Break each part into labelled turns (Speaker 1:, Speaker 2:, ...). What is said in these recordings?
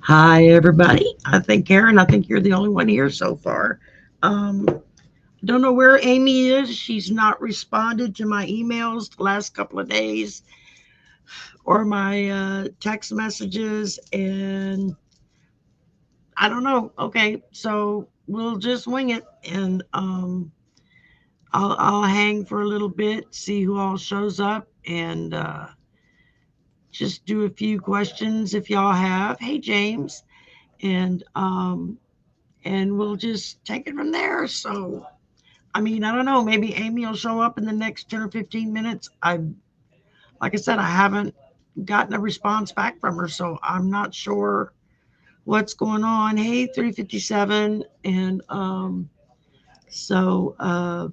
Speaker 1: Hi, everybody. I think, Karen, I think you're the only one here so far. Don't know where Amy is. She's not responded to my emails the last couple of days or my text messages, and I don't know. Okay, so we'll just wing it, and I'll hang for a little bit, see who all shows up, and just do a few questions if y'all have. Hey, James, and we'll just take it from there. So, I mean, I don't know. Maybe Amy will show up in the next 10 or 15 minutes. Like I said, I haven't gotten a response back from her, so I'm not sure what's going on. Hey, 357, and so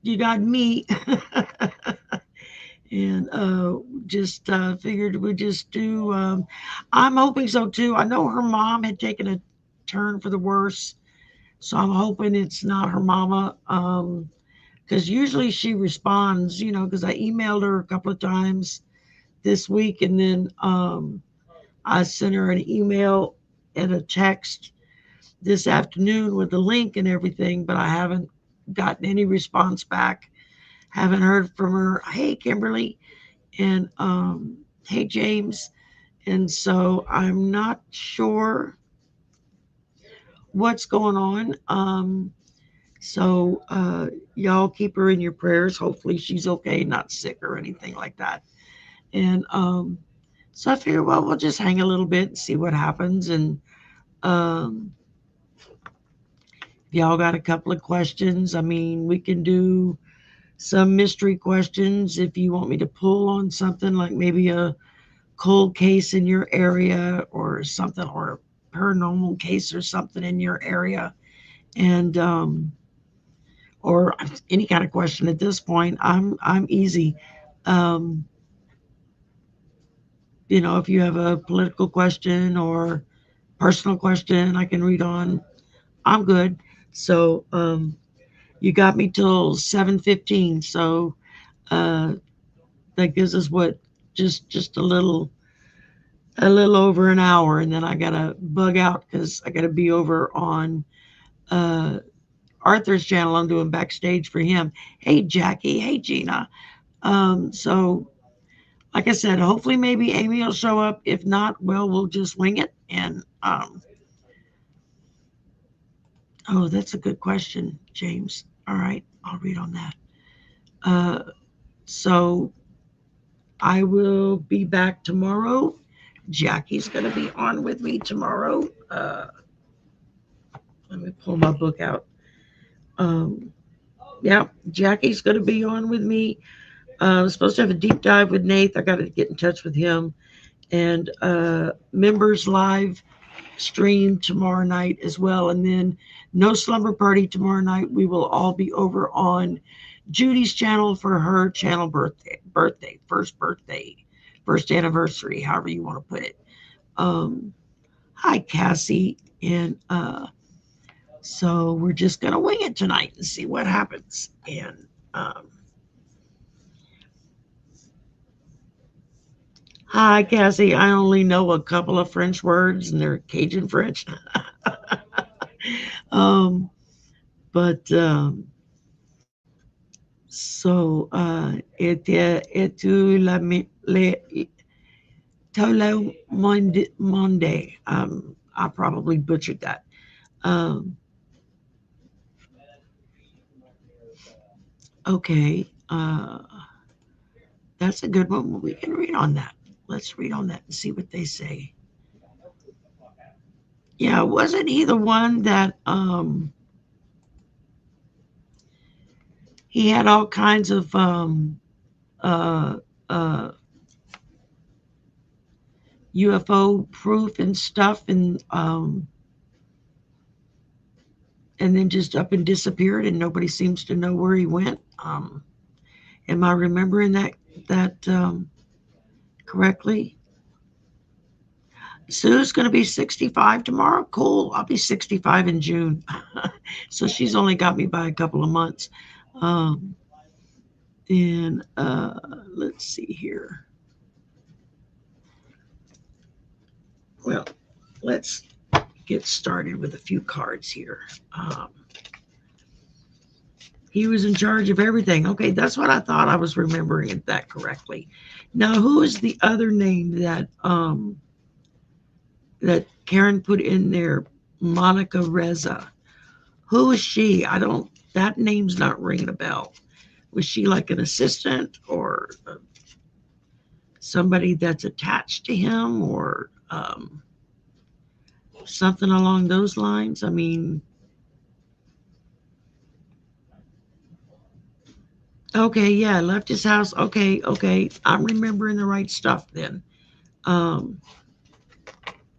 Speaker 1: you got me, and just figured we'd just do. I'm hoping so too. I know her mom had taken a turn for the worse. So I'm hoping it's not her mama. Because usually she responds, because I emailed her a couple of times this week, and then I sent her an email and a text this afternoon with the link and everything, but I haven't gotten any response back. Haven't heard from her. Hey, Kimberly, and hey, James. And so I'm not sure what's going on. So y'all keep her in your prayers. Hopefully she's okay, not sick or anything like that. And so I figured, well, we'll just hang a little bit and see what happens. And um, if y'all got a couple of questions, I mean, we can do some mystery questions if you want me to pull on something like maybe a cold case in your area or something, or a paranormal case or something in your area. And or any kind of question at this point. I'm easy. Um, if you have a political question or personal question I can read on, I'm good. So you got me till 7:15. So uh, that gives us what, just a little over an hour, and then I gotta bug out because I gotta be over on uh, Arthur's channel. I'm doing backstage for him. Hey Jackie. Hey Gina. So like I said, hopefully maybe Amy will show up. If not, well, we'll just wing it. And oh, that's a good question, James. All right, I'll read on that. Uh, so I will be back tomorrow. Jackie's going to be on with me tomorrow. Let me pull my book out. Um, yeah, Jackie's going to be on with me. I'm supposed to have a deep dive with Nate. I got to get in touch with him. And members live stream tomorrow night as well. And then no slumber party tomorrow night. We will all be over on Judy's channel for her channel birthday, first anniversary, however you want to put it. Um, Hi, Cassie. And so we're just going to wing it tonight and see what happens. And hi, Cassie. I only know a couple of French words, and they're Cajun French. um, but so et tu la Tolo Monday. I probably butchered that. Um, okay, that's a good one. We can read on that. Let's read on that and see what they say. Yeah, wasn't he the one that he had all kinds of uh, uh, UFO proof and stuff, and then just up and disappeared, and nobody seems to know where he went. Am I remembering that correctly? Sue's going to be 65 tomorrow. Cool. I'll be 65 in June. So she's only got me by a couple of months. Um, and let's see here. Well, let's get started with a few cards here. He was in charge of everything. Okay, that's what I thought. I was remembering it that correctly. Now, who is the other name that Karen put in there? Monica Reza. Who is she? I don't. That name's not ringing a bell. Was she like an assistant or somebody that's attached to him or something along those lines? I mean, okay, yeah, left his house. Okay, okay. I'm remembering the right stuff then. Um,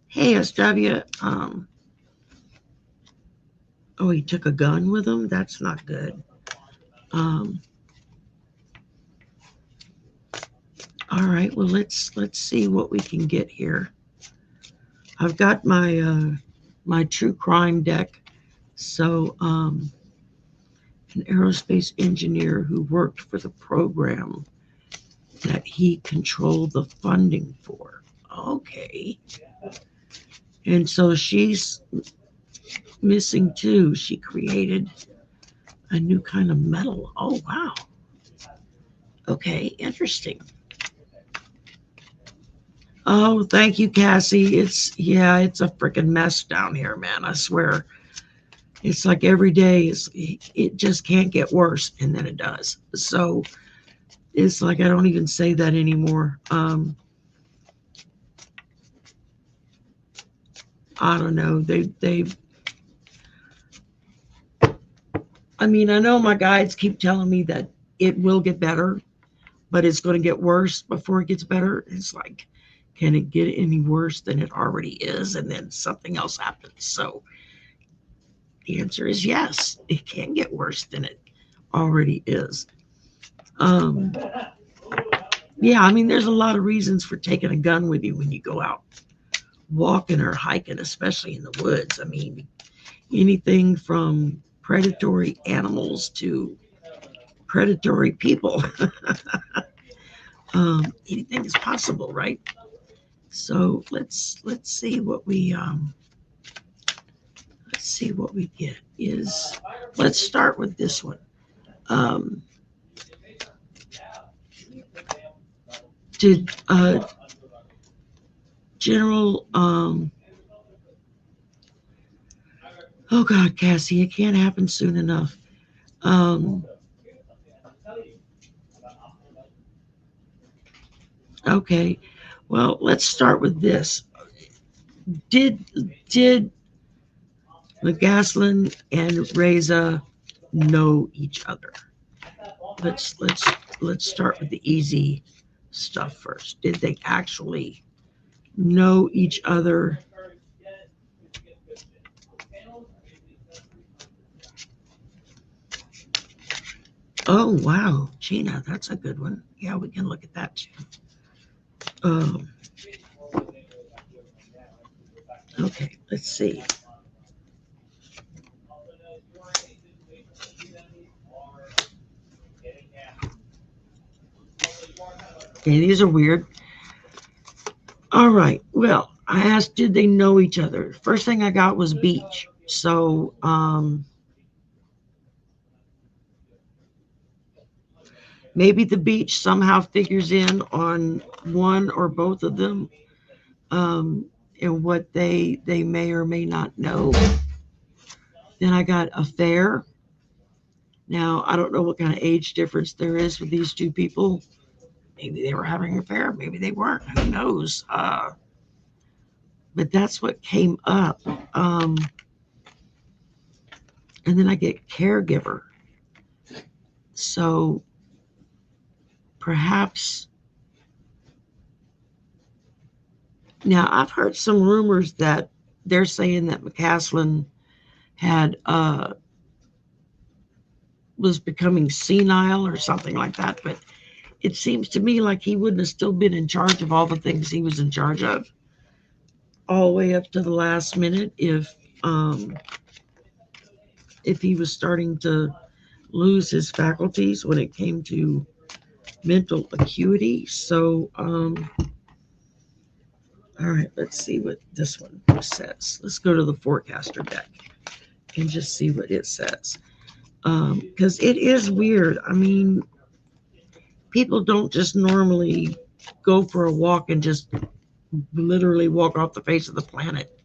Speaker 1: hey, SW. Oh, he took a gun with him? That's not good. Um, all right, well let's see what we can get here. I've got my true crime deck. So an aerospace engineer who worked for the program that he controlled the funding for. Okay. And so she's missing too. She created a new kind of metal. Oh, wow. Okay, interesting. Oh, thank you, Cassie. It's a freaking mess down here, man. I swear. It's like every day it just can't get worse, and then it does. So it's like I don't even say that anymore. I don't know. I mean, I know my guides keep telling me that it will get better, but it's going to get worse before it gets better. It's like, can it get any worse than it already is? And then something else happens. So the answer is yes, it can get worse than it already is. Um, yeah, I mean, there's a lot of reasons for taking a gun with you when you go out walking or hiking, especially in the woods. I mean, anything from predatory animals to predatory people. Anything is possible, right? So let's see what we get. Let's start with this one. Um, did General oh God, Cassie, it can't happen soon enough. Um, okay, well, let's start with this. Did McGaslin and Reza know each other? Let's start with the easy stuff first. Did they actually know each other? Oh wow, Gina, that's a good one. Yeah, we can look at that too. Um, okay, let's see. Okay, these are weird. All right. Well, I asked, did they know each other? First thing I got was beach. So maybe the beach somehow figures in on one or both of them, and what they may or may not know. Then I got affair. Now I don't know what kind of age difference there is with these two people. Maybe they were having an affair. Maybe they weren't. Who knows? But that's what came up. Um, and then I get caregiver. So perhaps now I've heard some rumors that they're saying that McCaslin had was becoming senile or something like that, but it seems to me like he wouldn't have still been in charge of all the things he was in charge of all the way up to the last minute if he was starting to lose his faculties when it came to mental acuity. So All right, let's see what this one says. Let's go to the forecaster deck and just see what it says. Because it is weird. I mean, people don't just normally go for a walk and just literally walk off the face of the planet,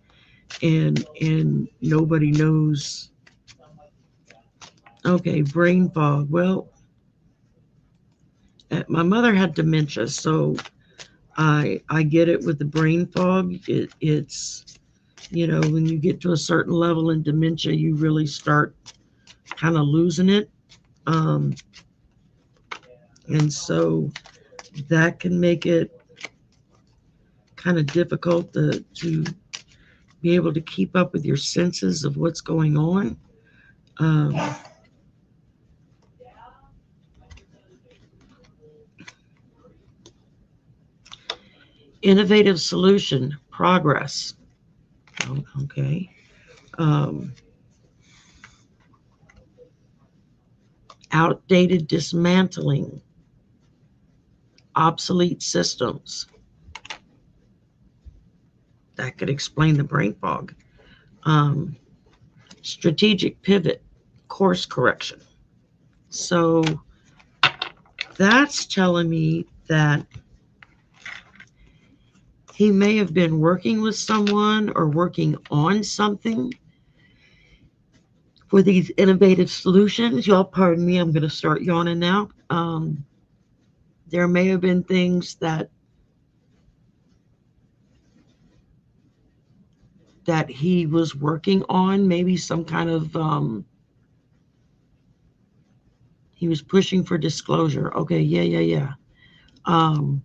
Speaker 1: and nobody knows. Okay, brain fog. Well, my mother had dementia, so I get it with the brain fog. It's when you get to a certain level in dementia, you really start kind of losing it, um, and so that can make it kind of difficult to be able to keep up with your senses of what's going on. Um, Innovative solution, progress. Oh, okay. Um, Outdated dismantling, obsolete systems. That could explain the brain fog. Um, Strategic pivot, course correction. So that's telling me that he may have been working with someone or working on something for these innovative solutions. Y'all, pardon me, I'm going to start yawning now. There may have been things that he was working on, maybe some kind of he was pushing for disclosure. Okay, yeah. Um,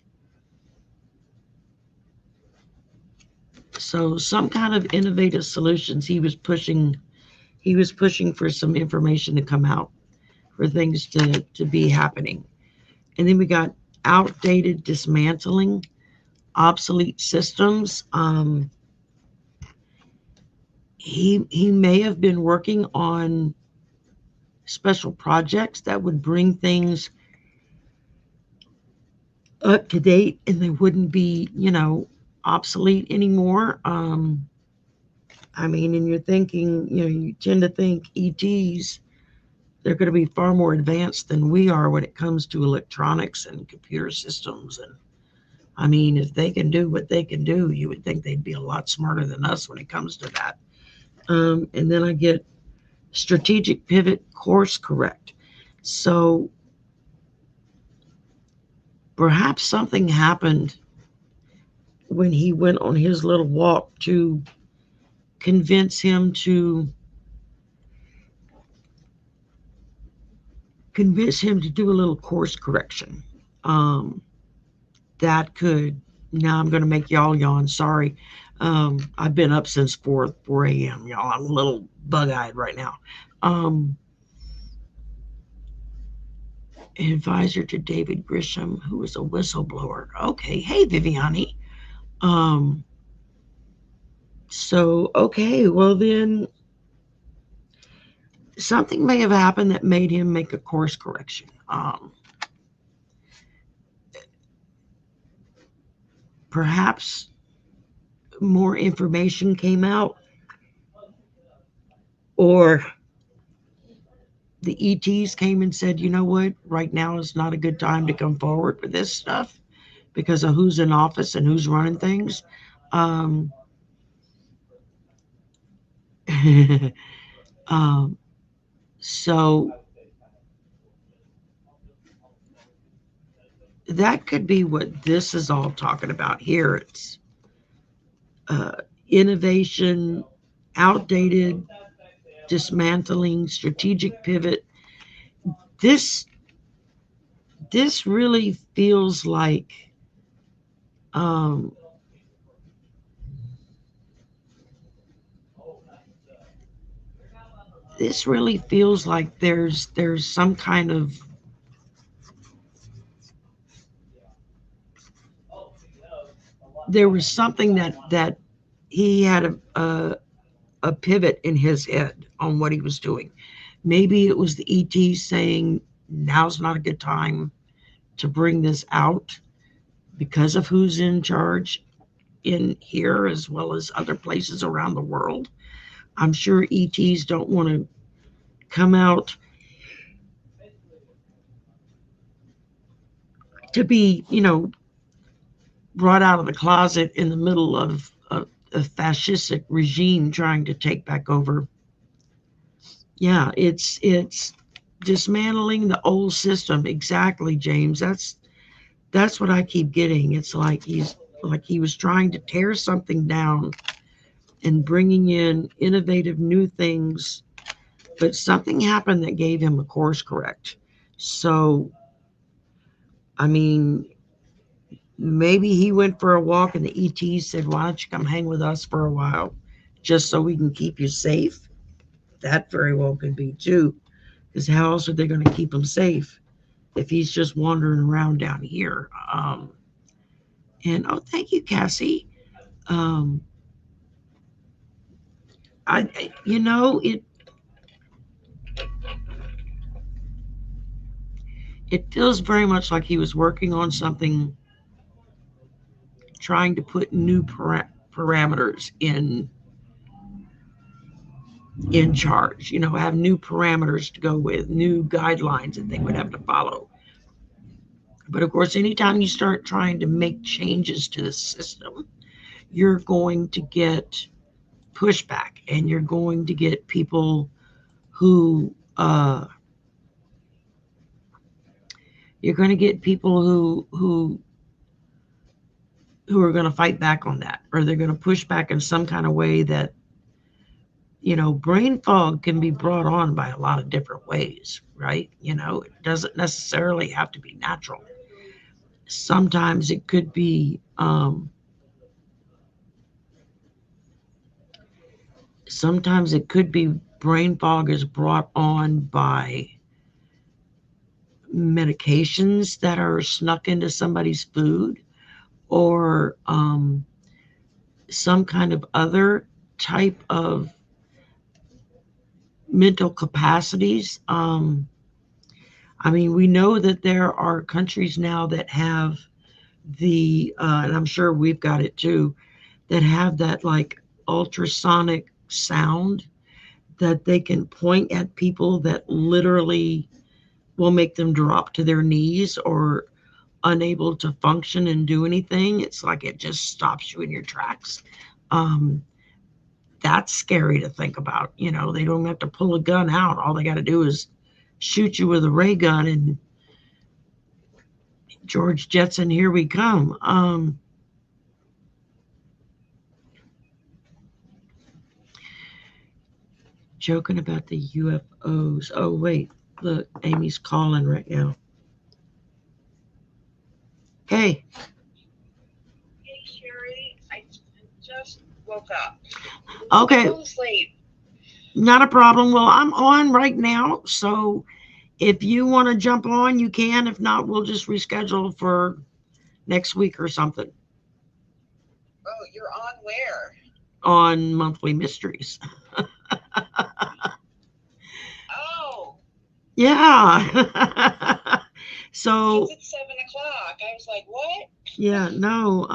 Speaker 1: so some kind of innovative solutions he was pushing for some information to come out, for things to be happening. And then we got outdated dismantling, obsolete systems. He may have been working on special projects that would bring things up to date, and they wouldn't be, obsolete anymore. I mean, and you're thinking, you tend to think ETs, they're going to be far more advanced than we are when it comes to electronics and computer systems. And I mean, if they can do what they can do, you would think they'd be a lot smarter than us when it comes to that. And then I get strategic pivot, course correct. So perhaps something happened when he went on his little walk to convince him to do a little course correction. Um, that could Now I'm going to make y'all yawn. Sorry. I've been up since 4 a.m. Y'all, I'm a little bug-eyed right now. Um, Advisor to David Grisham, who was a whistleblower. Okay, hey Viviani. Um, okay, well then something may have happened that made him make a course correction. Perhaps more information came out, or the ETs came and said, you know what, right now is not a good time to come forward with this stuff because of who's in office and who's running things. Um, um, so that could be what this is all talking about here. It's uh, innovation, outdated, dismantling, strategic pivot. This this really feels like um, there's some kind of there was something that he had a pivot in his head on what he was doing. Maybe it was the ET saying now's not a good time to bring this out because of who's in charge. in here as well as other places around the world. I'm sure ETs don't want to come out to be, brought out of the closet in the middle of a fascistic regime trying to take back over. Yeah, it's dismantling the old system. Exactly, James. That's what I keep getting. It's like he was trying to tear something down and bringing in innovative new things, but something happened that gave him a course correct. So, I mean, maybe he went for a walk and the ET said, "Why don't you come hang with us for a while just so we can keep you safe?" That very well could be too, because how else are they going to keep him safe if he's just wandering around down here? And oh, thank you, Cassie. Um, it feels very much like he was working on something, trying to put new parameters in charge. Have new parameters to go with, new guidelines that they would have to follow. But of course, anytime you start trying to make changes to the system, you're going to get pushback, and you're going to get people who you're going to get people who are going to fight back on that, or they're going to push back in some kind of way that, brain fog can be brought on by a lot of different ways, right? It doesn't necessarily have to be natural. Sometimes it could be brain fog is brought on by medications that are snuck into somebody's food, or some kind of other type of mental capacities. I mean, we know that there are countries now that have and I'm sure we've got it too, that have that like ultrasonic sound that they can point at people that literally will make them drop to their knees or unable to function and do anything. It's like it just stops you in your tracks. Um, that's scary to think about. They don't have to pull a gun out. All they got to do is shoot you with a ray gun, and George Jetson, here we come. Joking about the UFOs. Oh, wait. Look, Amy's calling right now. Hey.
Speaker 2: Hey, Shari. I just woke up.
Speaker 1: Okay.
Speaker 2: I was late.
Speaker 1: Not a problem. Well, I'm on right now, so if you want to jump on, you can. If not, we'll just reschedule for next week or something.
Speaker 2: Oh, you're on where?
Speaker 1: On Monthly Mysteries.
Speaker 2: Oh,
Speaker 1: Yeah.
Speaker 2: because
Speaker 1: So,
Speaker 2: it's 7 o'clock. I was like, what?
Speaker 1: yeah, no.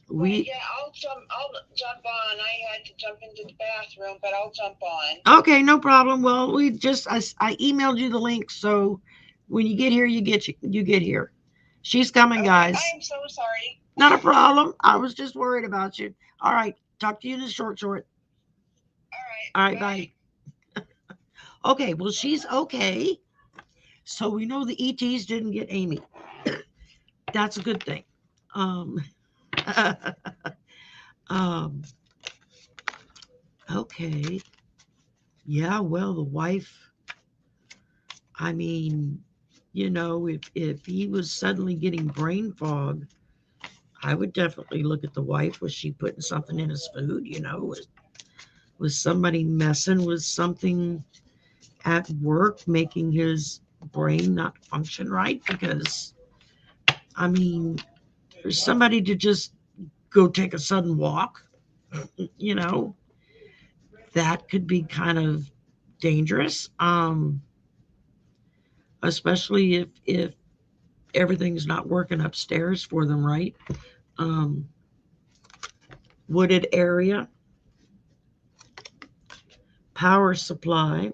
Speaker 2: But
Speaker 1: We
Speaker 2: yeah, I'll jump on. I had to jump into the bathroom, but I'll jump on.
Speaker 1: Okay, no problem. Well, I emailed you the link, so when you get here, you get here. She's coming,
Speaker 2: Okay, I
Speaker 1: guys.
Speaker 2: am so sorry.
Speaker 1: Not a problem. I was just worried about you. All right, talk to you in the short.
Speaker 2: All right,
Speaker 1: All right,
Speaker 2: bye.
Speaker 1: bye. Okay, well, she's okay. So we know the ETs didn't get Amy. That's a good thing. Um, um, okay. Yeah, well, the wife, I mean, if he was suddenly getting brain fog, I would definitely look at the wife. Was she putting something in his food? Was somebody messing with something at work, making his brain not function right? Because, I mean, for somebody to just go take a sudden walk, you know, that could be kind of dangerous. Especially if everything's not working upstairs for them right. Um, Wooded area, power supply,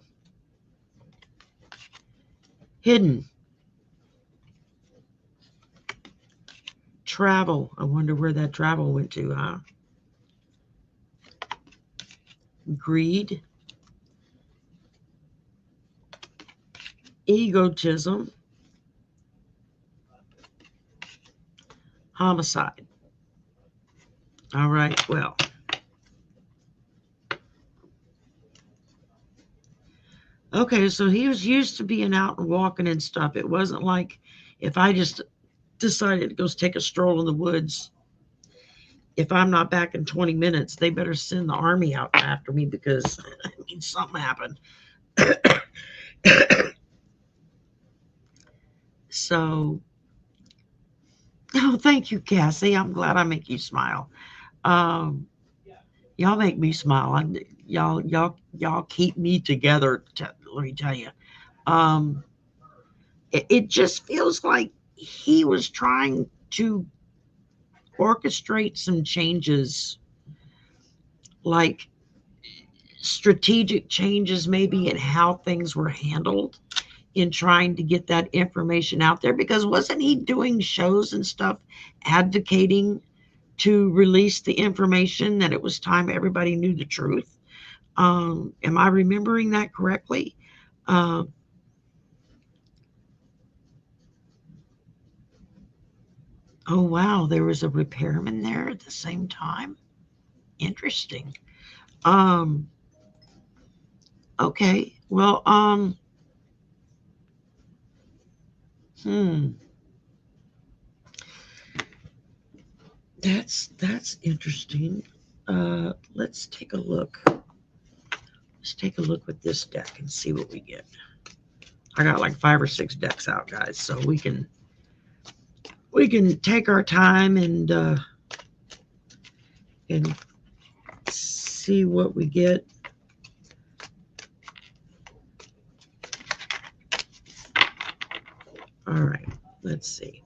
Speaker 1: hidden, travel. I wonder where that travel went to, huh? Greed, egotism, homicide. All right, well, okay, so he was used to being out and walking and stuff. It wasn't like if I just decided to go take a stroll in the woods, if I'm not back in 20 minutes, they better send the army out after me because I mean, something happened. So, oh, thank you, Cassie. I'm glad I make you smile. Um, y'all make me smile. Y'all keep me together. Let me tell you. Um, it just feels like he was trying to orchestrate some changes, like strategic changes, maybe in how things were handled in trying to get that information out there. Because wasn't he doing shows and stuff advocating to release the information that it was time everybody knew the truth? Am I remembering that correctly? Uh, oh, wow, there was a repairman there at the same time. Interesting. Um, okay, well, hmm, that's interesting. Let's take a look. Let's take a look with this deck and see what we get. I got like 5 or 6 decks out, guys, so we can take our time and see what we get. All right, let's see.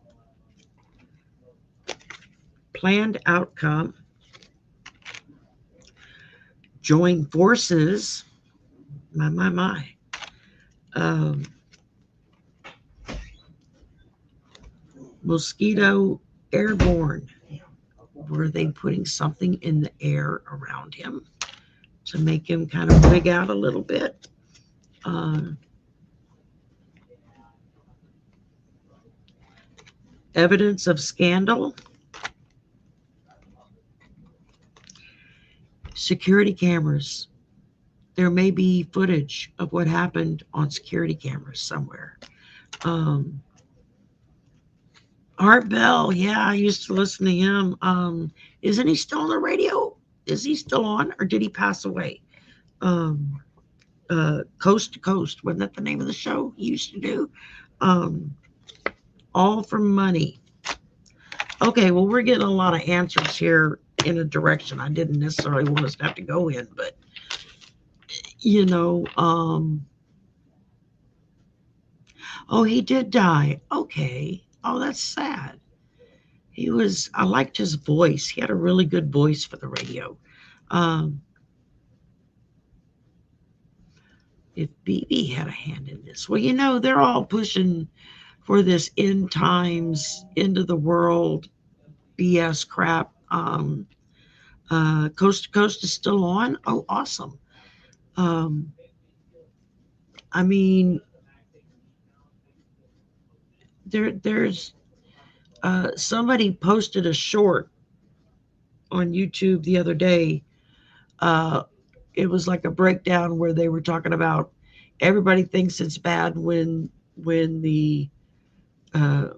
Speaker 1: Planned outcome. Join forces. My. Um, Mosquito airborne. Were they putting something in the air around him to make him kind of wig out a little bit? Evidence of scandal. Security cameras. There may be footage of what happened on security cameras somewhere. Um, Art Bell, yeah, I used to listen to him. Isn't he still on the radio? Is he still on, or did he pass away? Um, Coast to Coast, wasn't that the name of the show he used to do? Um, All for Money. Okay, well, we're getting a lot of answers here in a direction I didn't necessarily want us to have to go in, but you know, oh, he did die. Okay. Oh, that's sad. I liked his voice. He had a really good voice for the radio. Um, if BB had a hand in this, well, they're all pushing for this end times, end of the world BS crap. Coast to Coast is still on. Oh, awesome. Um, I mean, there's somebody posted a short on YouTube the other day. Uh, it was like a breakdown where they were talking about everybody thinks it's bad when the uh,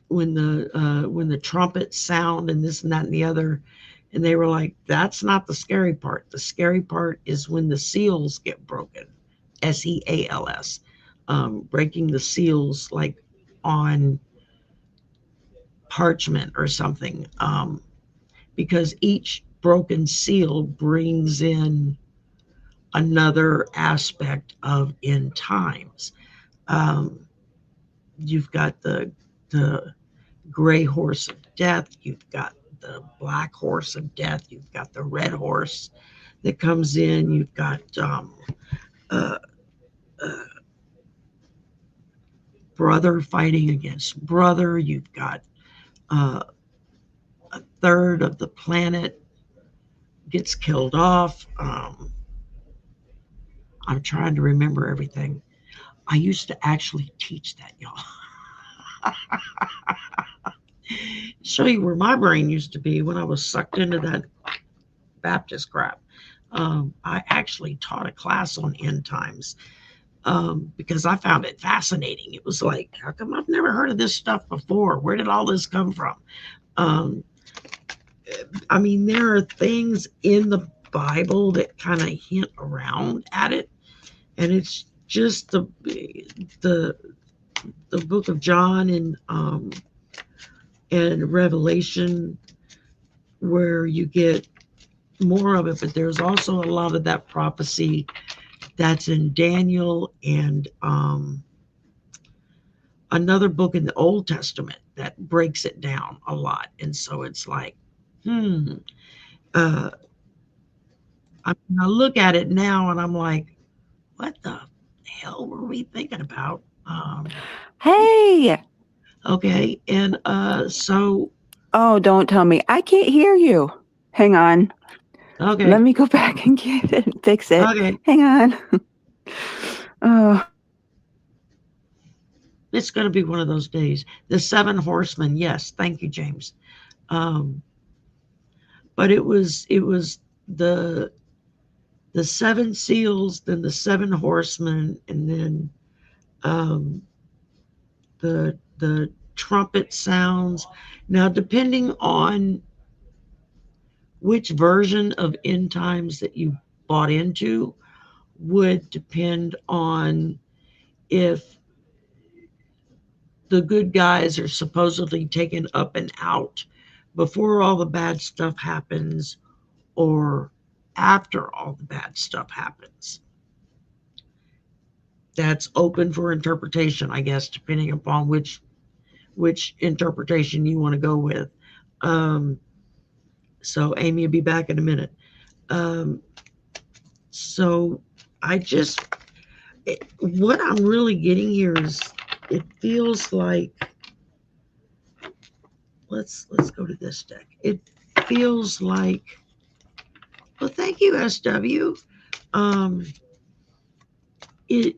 Speaker 1: when the trumpets sound and this and that and the other, and they were like, that's not the scary part. The scary part is when the seals get broken, SEALS, breaking the seals like on parchment or something, because each broken seal brings in another aspect of end times. Um, you've got the gray horse of death. You've got the black horse of death. You've got the red horse that comes in. You've got uh, uh, brother fighting against brother. You've got uh, a third of the planet gets killed off. I'm trying to remember everything. I used to actually teach that, y'all. Show you where my brain used to be when I was sucked into that Baptist crap. I actually taught a class on end times because I found it fascinating. It was like, how come I've never heard of this stuff before? Where did all this come from? Um, I mean, there are things in the Bible that kind of hint around at it, and it's just the the book of John and Revelation where you get more of it, but there's also a lot of that prophecy that's in Daniel and another book in the Old Testament that breaks it down a lot. And so it's like, hmm, uh, I look at it now and I'm like, what the hell were we thinking about?
Speaker 3: Hey.
Speaker 1: Okay, and so
Speaker 3: Oh, don't tell me. I can't hear you. Hang on.
Speaker 1: okay,
Speaker 3: Let me go back and get it and fix it.
Speaker 1: okay,
Speaker 3: Hang on. Oh,
Speaker 1: it's going to be one of those days. The seven horsemen, yes, thank you, James. Um, but it was the the seven seals, then the seven horsemen, and then um, the trumpet sounds. Now, depending on which version of end times that you bought into, would depend on if the good guys are supposedly taken up and out before all the bad stuff happens or after all the bad stuff happens. That's open for interpretation, I guess, depending upon which interpretation you want to go with. Um, so Amy will be back in a minute. Um, so I just what I'm really getting here is it feels like let's go to this deck. It feels like well, thank you, SW. Um, it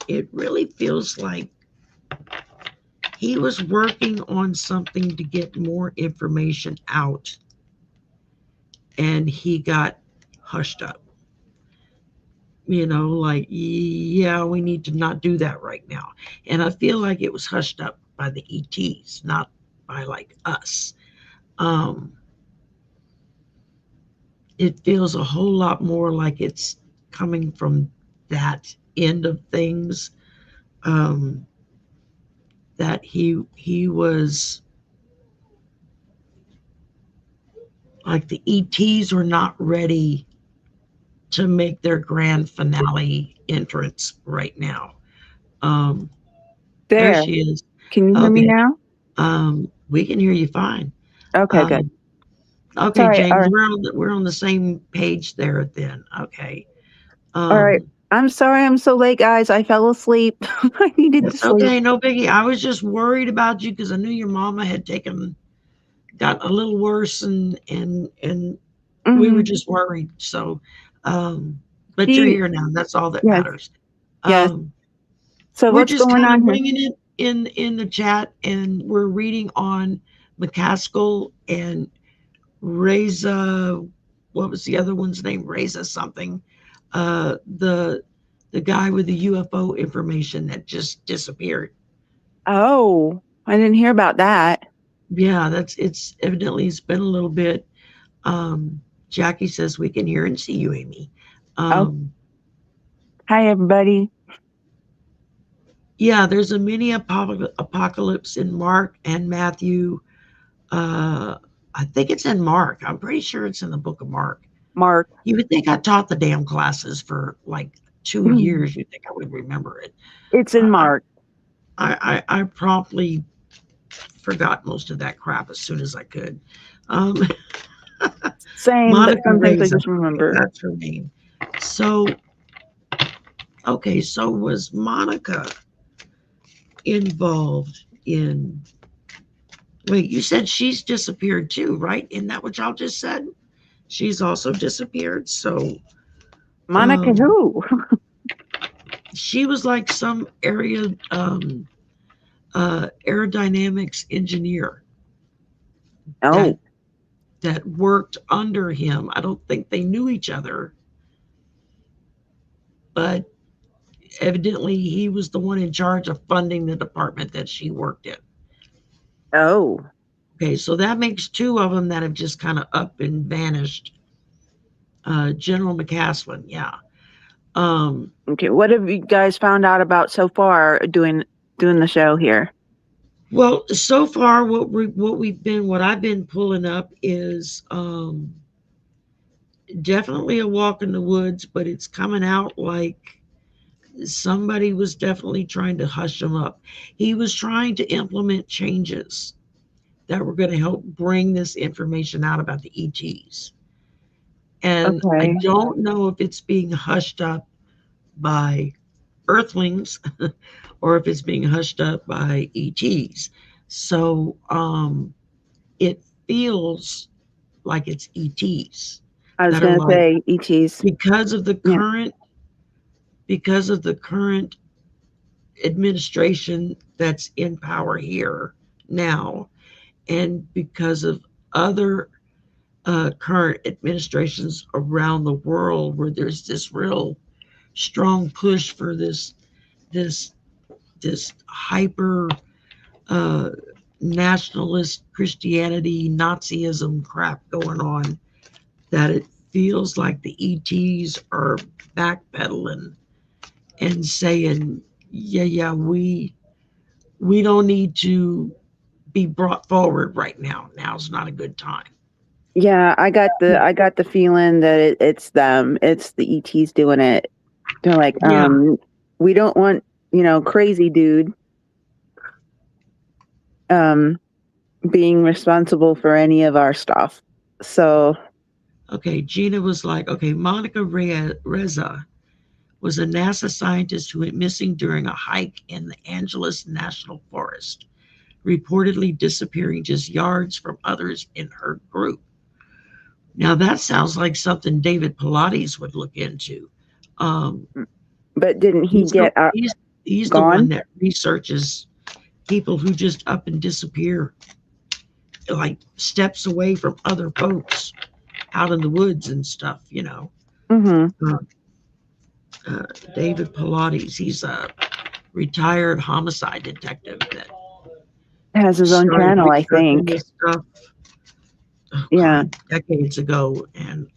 Speaker 1: it really feels like he was working on something to get more information out and he got hushed up. Like, yeah, we need to not do that right now. And I feel like it was hushed up by the ETs, not by like us. Um, it feels a whole lot more like it's coming from that end of things. Um, that he was like the ETs were not ready to make their grand finale entrance right now. Um, there
Speaker 3: there.
Speaker 1: she is.
Speaker 3: Can you hear me
Speaker 1: Okay.
Speaker 3: now?
Speaker 1: We can hear you fine.
Speaker 3: Okay, good.
Speaker 1: Okay,
Speaker 3: Sorry. All
Speaker 1: James,
Speaker 3: right.
Speaker 1: we're on the same page there then. Okay.
Speaker 3: All right. I'm sorry I'm so late, guys. I fell asleep. I needed to
Speaker 1: It's
Speaker 3: sleep.
Speaker 1: okay, no biggie. I was just worried about you because I knew your mama had got a little worse and we were
Speaker 3: Mm-hmm.
Speaker 1: just worried. So, but you're here now. That's all that
Speaker 3: Yes,
Speaker 1: matters.
Speaker 3: yes.
Speaker 1: Um,
Speaker 3: So
Speaker 1: we're
Speaker 3: what's
Speaker 1: just
Speaker 3: going
Speaker 1: kind of
Speaker 3: on here?
Speaker 1: winging it in the chat, and we're reading on McCaskill and Reza. What was the other one's name? Reza something. The guy with the UFO information that just disappeared.
Speaker 3: Oh, I didn't hear about that.
Speaker 1: Yeah, it's evidently it's been a little bit. Jackie says we can hear and see you, Amy.
Speaker 3: Oh, hi, everybody.
Speaker 1: Yeah, there's a mini apocalypse in Mark and Matthew. I think it's in Mark. I'm pretty sure it's in the book of Mark.
Speaker 3: Mark.
Speaker 1: You would think I taught the damn classes for like 2 years, you'd think I would remember it.
Speaker 3: It's in
Speaker 1: I,
Speaker 3: March.
Speaker 1: I promptly forgot most of that crap as soon as I could. Um,
Speaker 3: Same, but
Speaker 1: Monica
Speaker 3: some things I
Speaker 1: Reza,
Speaker 3: just remember.
Speaker 1: that's her name. So, okay, so was Monica involved in? Wait, you said she's disappeared too, right? Isn't that what y'all just said? She's also disappeared. So,
Speaker 3: Monica
Speaker 1: um,
Speaker 3: who?
Speaker 1: she was like some area aerodynamics engineer that
Speaker 3: Oh,
Speaker 1: that worked under him. I don't think they knew each other, but evidently he was the one in charge of funding the department that she worked in.
Speaker 3: oh.
Speaker 1: Okay, so that makes two of them that have just kind of up and vanished. General McCaslin, yeah.
Speaker 3: Okay, what have you guys found out about so far doing the show here?
Speaker 1: Well, so far, what I've been pulling up is definitely a walk in the woods, but it's coming out like somebody was definitely trying to hush him up. He was trying to implement changes that were going to help bring this information out about the ETs. And I
Speaker 3: Okay.
Speaker 1: don't know if it's being hushed up by Earthlings or if it's being hushed up by ETs. So it feels like it's ETs
Speaker 3: I was
Speaker 1: that are
Speaker 3: gonna
Speaker 1: like
Speaker 3: say ETs.
Speaker 1: because of the
Speaker 3: Yeah.
Speaker 1: current administration that's in power here now, and because of other current administrations around the world where there's this real strong push for this this hyper uh, nationalist Christianity Nazism crap going on, that it feels like the ETs are backpedaling and saying, yeah, we don't need to be brought forward right now. Now's not a good time.
Speaker 3: Yeah, I got the feeling that it's them. It's the ETs doing it. They're like,
Speaker 1: Yeah.
Speaker 3: we don't want, crazy dude being responsible for any of our stuff. So,
Speaker 1: Okay, Gina was like, okay, Monica Reza was a NASA scientist who went missing during a hike in the Angeles National Forest, reportedly disappearing just yards from others in her group. Now that sounds like something David Pilates would look into. Um,
Speaker 3: but didn't he
Speaker 1: he's the,
Speaker 3: get
Speaker 1: he's the one
Speaker 3: gone?
Speaker 1: that researches people who just up and disappear, like steps away from other folks out in the woods and stuff.
Speaker 3: Mm-hmm.
Speaker 1: David Pilates, he's a retired homicide detective that
Speaker 3: Has his own
Speaker 1: started
Speaker 3: channel, I
Speaker 1: researching
Speaker 3: think.
Speaker 1: this stuff
Speaker 3: Yeah.
Speaker 1: decades ago. And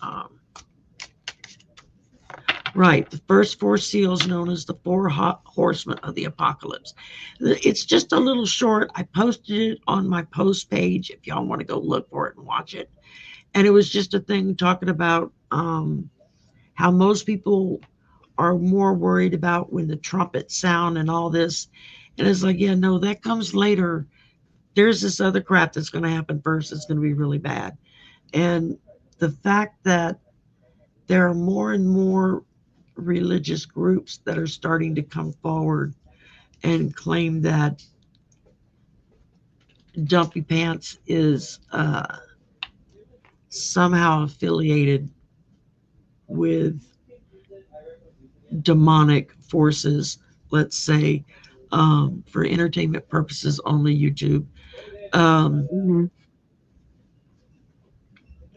Speaker 1: right, the first four seals, known as the four horsemen of the apocalypse. It's just a little short. I posted it on my post page if y'all want to go look for it and watch it. And it was just a thing talking about how most people are more worried about when the trumpets sound and all this. And it's like, yeah, no, that comes later. There's this other crap that's going to happen first. It's going to be really bad. And the fact that there are more and more religious groups that are starting to come forward and claim that Dumpy Pants is somehow affiliated with demonic forces, let's say, for entertainment purposes only, YouTube.
Speaker 3: Mm-hmm.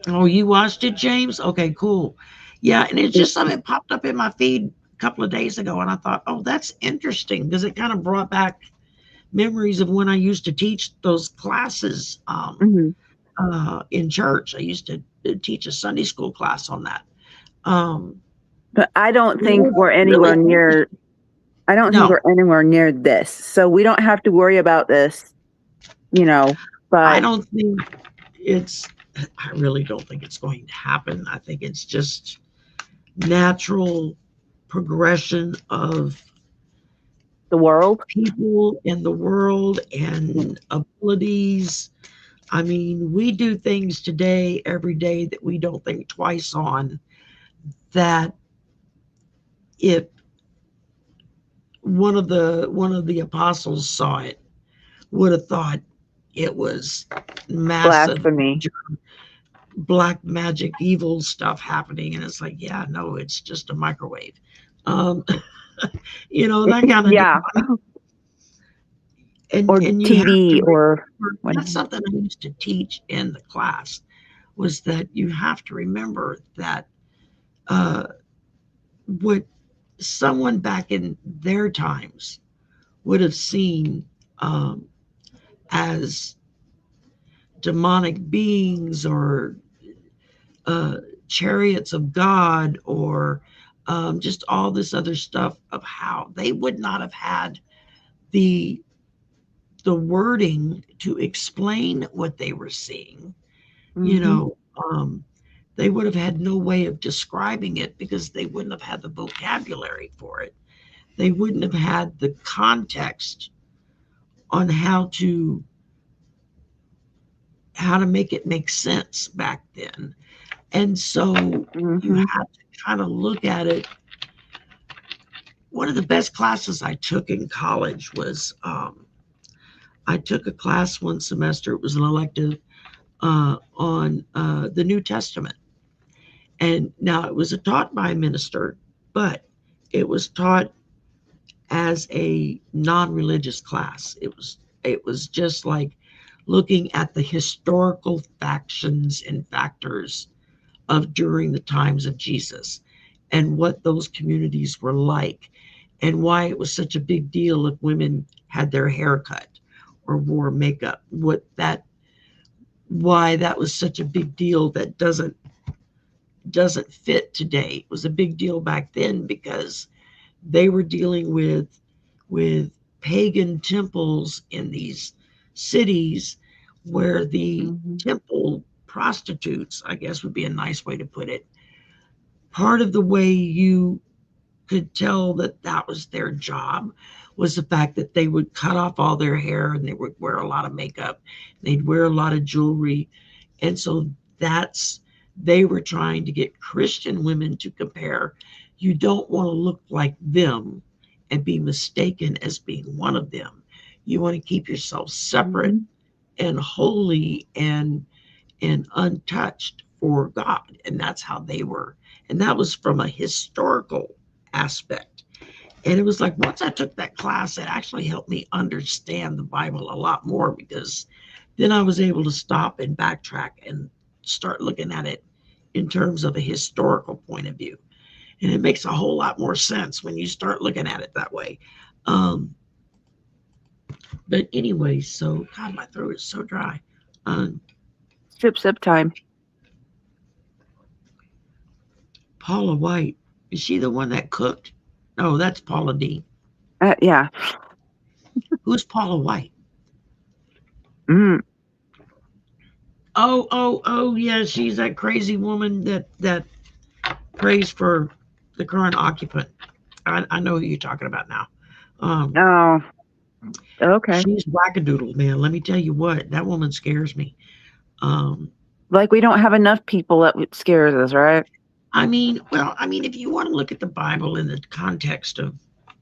Speaker 1: Oh, you watched it, James? Okay, cool. Yeah, and it's just something that popped up in my feed a couple of days ago, and I thought, oh, that's interesting because it kind of brought back memories of when I used to teach those classes
Speaker 3: Mm-hmm.
Speaker 1: in church. I used to teach a Sunday school class on that. Um,
Speaker 3: But I don't
Speaker 1: it
Speaker 3: think
Speaker 1: was
Speaker 3: we're anywhere
Speaker 1: really
Speaker 3: near. I don't think
Speaker 1: no,
Speaker 3: we're anywhere near this, so we don't have to worry about this.
Speaker 1: I
Speaker 3: But
Speaker 1: don't think it's. I really don't think it's going to happen. I think it's just natural progression of
Speaker 3: The world.
Speaker 1: people in the world and abilities. I mean, we do things today, every day, that we don't think twice on. That if one of the apostles saw it, would have thought it was massive
Speaker 3: Blasphemy.
Speaker 1: black magic evil stuff happening, and it's like, yeah, no, it's just a microwave. um that kind of
Speaker 3: Yeah. Or
Speaker 1: and you have to
Speaker 3: TV or
Speaker 1: remember, that's
Speaker 3: whatever.
Speaker 1: something I used to teach in the class, was that you have to remember that uh what someone back in their times would have seen um as demonic beings, or uh, chariots of God, or just all this other stuff, of how they would not have had the wording to explain what they were seeing. You
Speaker 3: Hmm.
Speaker 1: know, they would have had no way of describing it because they wouldn't have had the vocabulary for it. They wouldn't have had the context on how to make it make sense back then. And so you
Speaker 3: Hmm.
Speaker 1: have to kind of look at it. One of the best classes I took in college was I took a class one semester. It was an elective on the New Testament. And now it was taught by a minister, but it was taught as a non-religious class. It was just like looking at the historical factions and factors of during the times of Jesus, and what those communities were like, and why it was such a big deal if women had their hair cut or wore makeup. Why that was such a big deal that doesn't fit today. It was a big deal back then because they were dealing with pagan temples in these cities, where the
Speaker 3: Hmm.
Speaker 1: temple prostitutes, I guess would be a nice way to put it, part of the way you could tell that that was their job was the fact that they would cut off all their hair, and they would wear a lot of makeup, they'd wear a lot of jewelry. And so that's they were trying to get Christian women to compare. You don't want to look like them and be mistaken as being one of them. You want to keep yourself separate
Speaker 3: Hmm.
Speaker 1: and holy and untouched for God. And that's how they were. And that was from a historical aspect. And it was like, once I took that class, it actually helped me understand the Bible a lot more, because then I was able to stop and backtrack and start looking at it in terms of a historical point of view. And it makes a whole lot more sense when you start looking at it that way. Um, but anyway, so God, my throat is so dry. Um,
Speaker 3: Sip time.
Speaker 1: Paula White, is she the one that cooked? No, that's Paula D.
Speaker 3: Yeah.
Speaker 1: Who's Paula White?
Speaker 3: Mm.
Speaker 1: Oh, yeah, she's that crazy woman that prays for the current occupant. I know who you're talking about now. Um,
Speaker 3: Oh, okay.
Speaker 1: she's wackadoodle, man. Let me tell you what, that woman scares me. Um,
Speaker 3: Like we don't have enough people that scares us, right?
Speaker 1: I mean, if you want to look at the Bible in the context of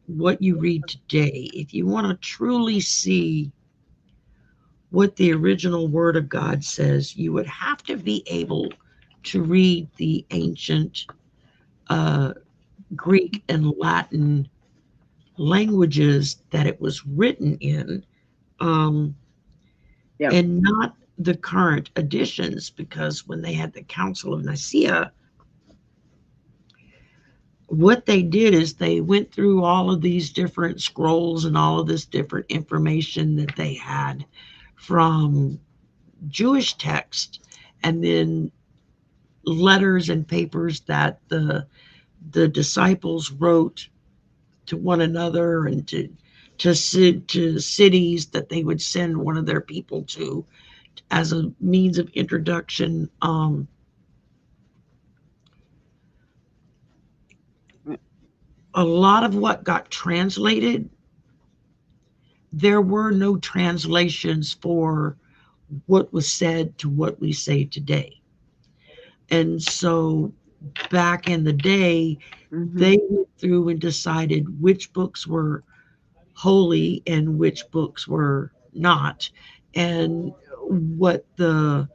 Speaker 1: what you read today, if you want to truly see what the original Word of God says, you would have to be able to read the ancient uh, Greek and Latin languages that it was written in, um,
Speaker 3: Yep.
Speaker 1: and not the current editions, because when they had the Council of Nicaea, what they did is they went through all of these different scrolls and all of this different information that they had from Jewish text, and then letters and papers that the disciples wrote to one another, and to cities that they would send one of their people to as a means of introduction. a lot of what got translated, there were no translations for what was said to what we say today. And so back in the day, they went through and decided which books were holy and which books were not, and what the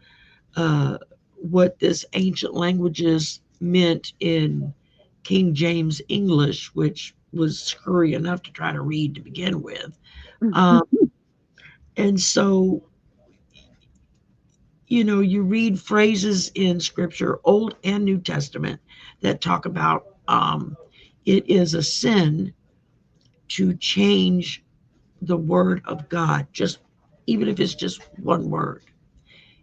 Speaker 1: what this ancient languages meant in King James English, which was screwy enough to try to read to begin with. Um, and so, you read phrases in Scripture, Old and New Testament, that talk about it is a sin to change the word of God, just even if it's just one word.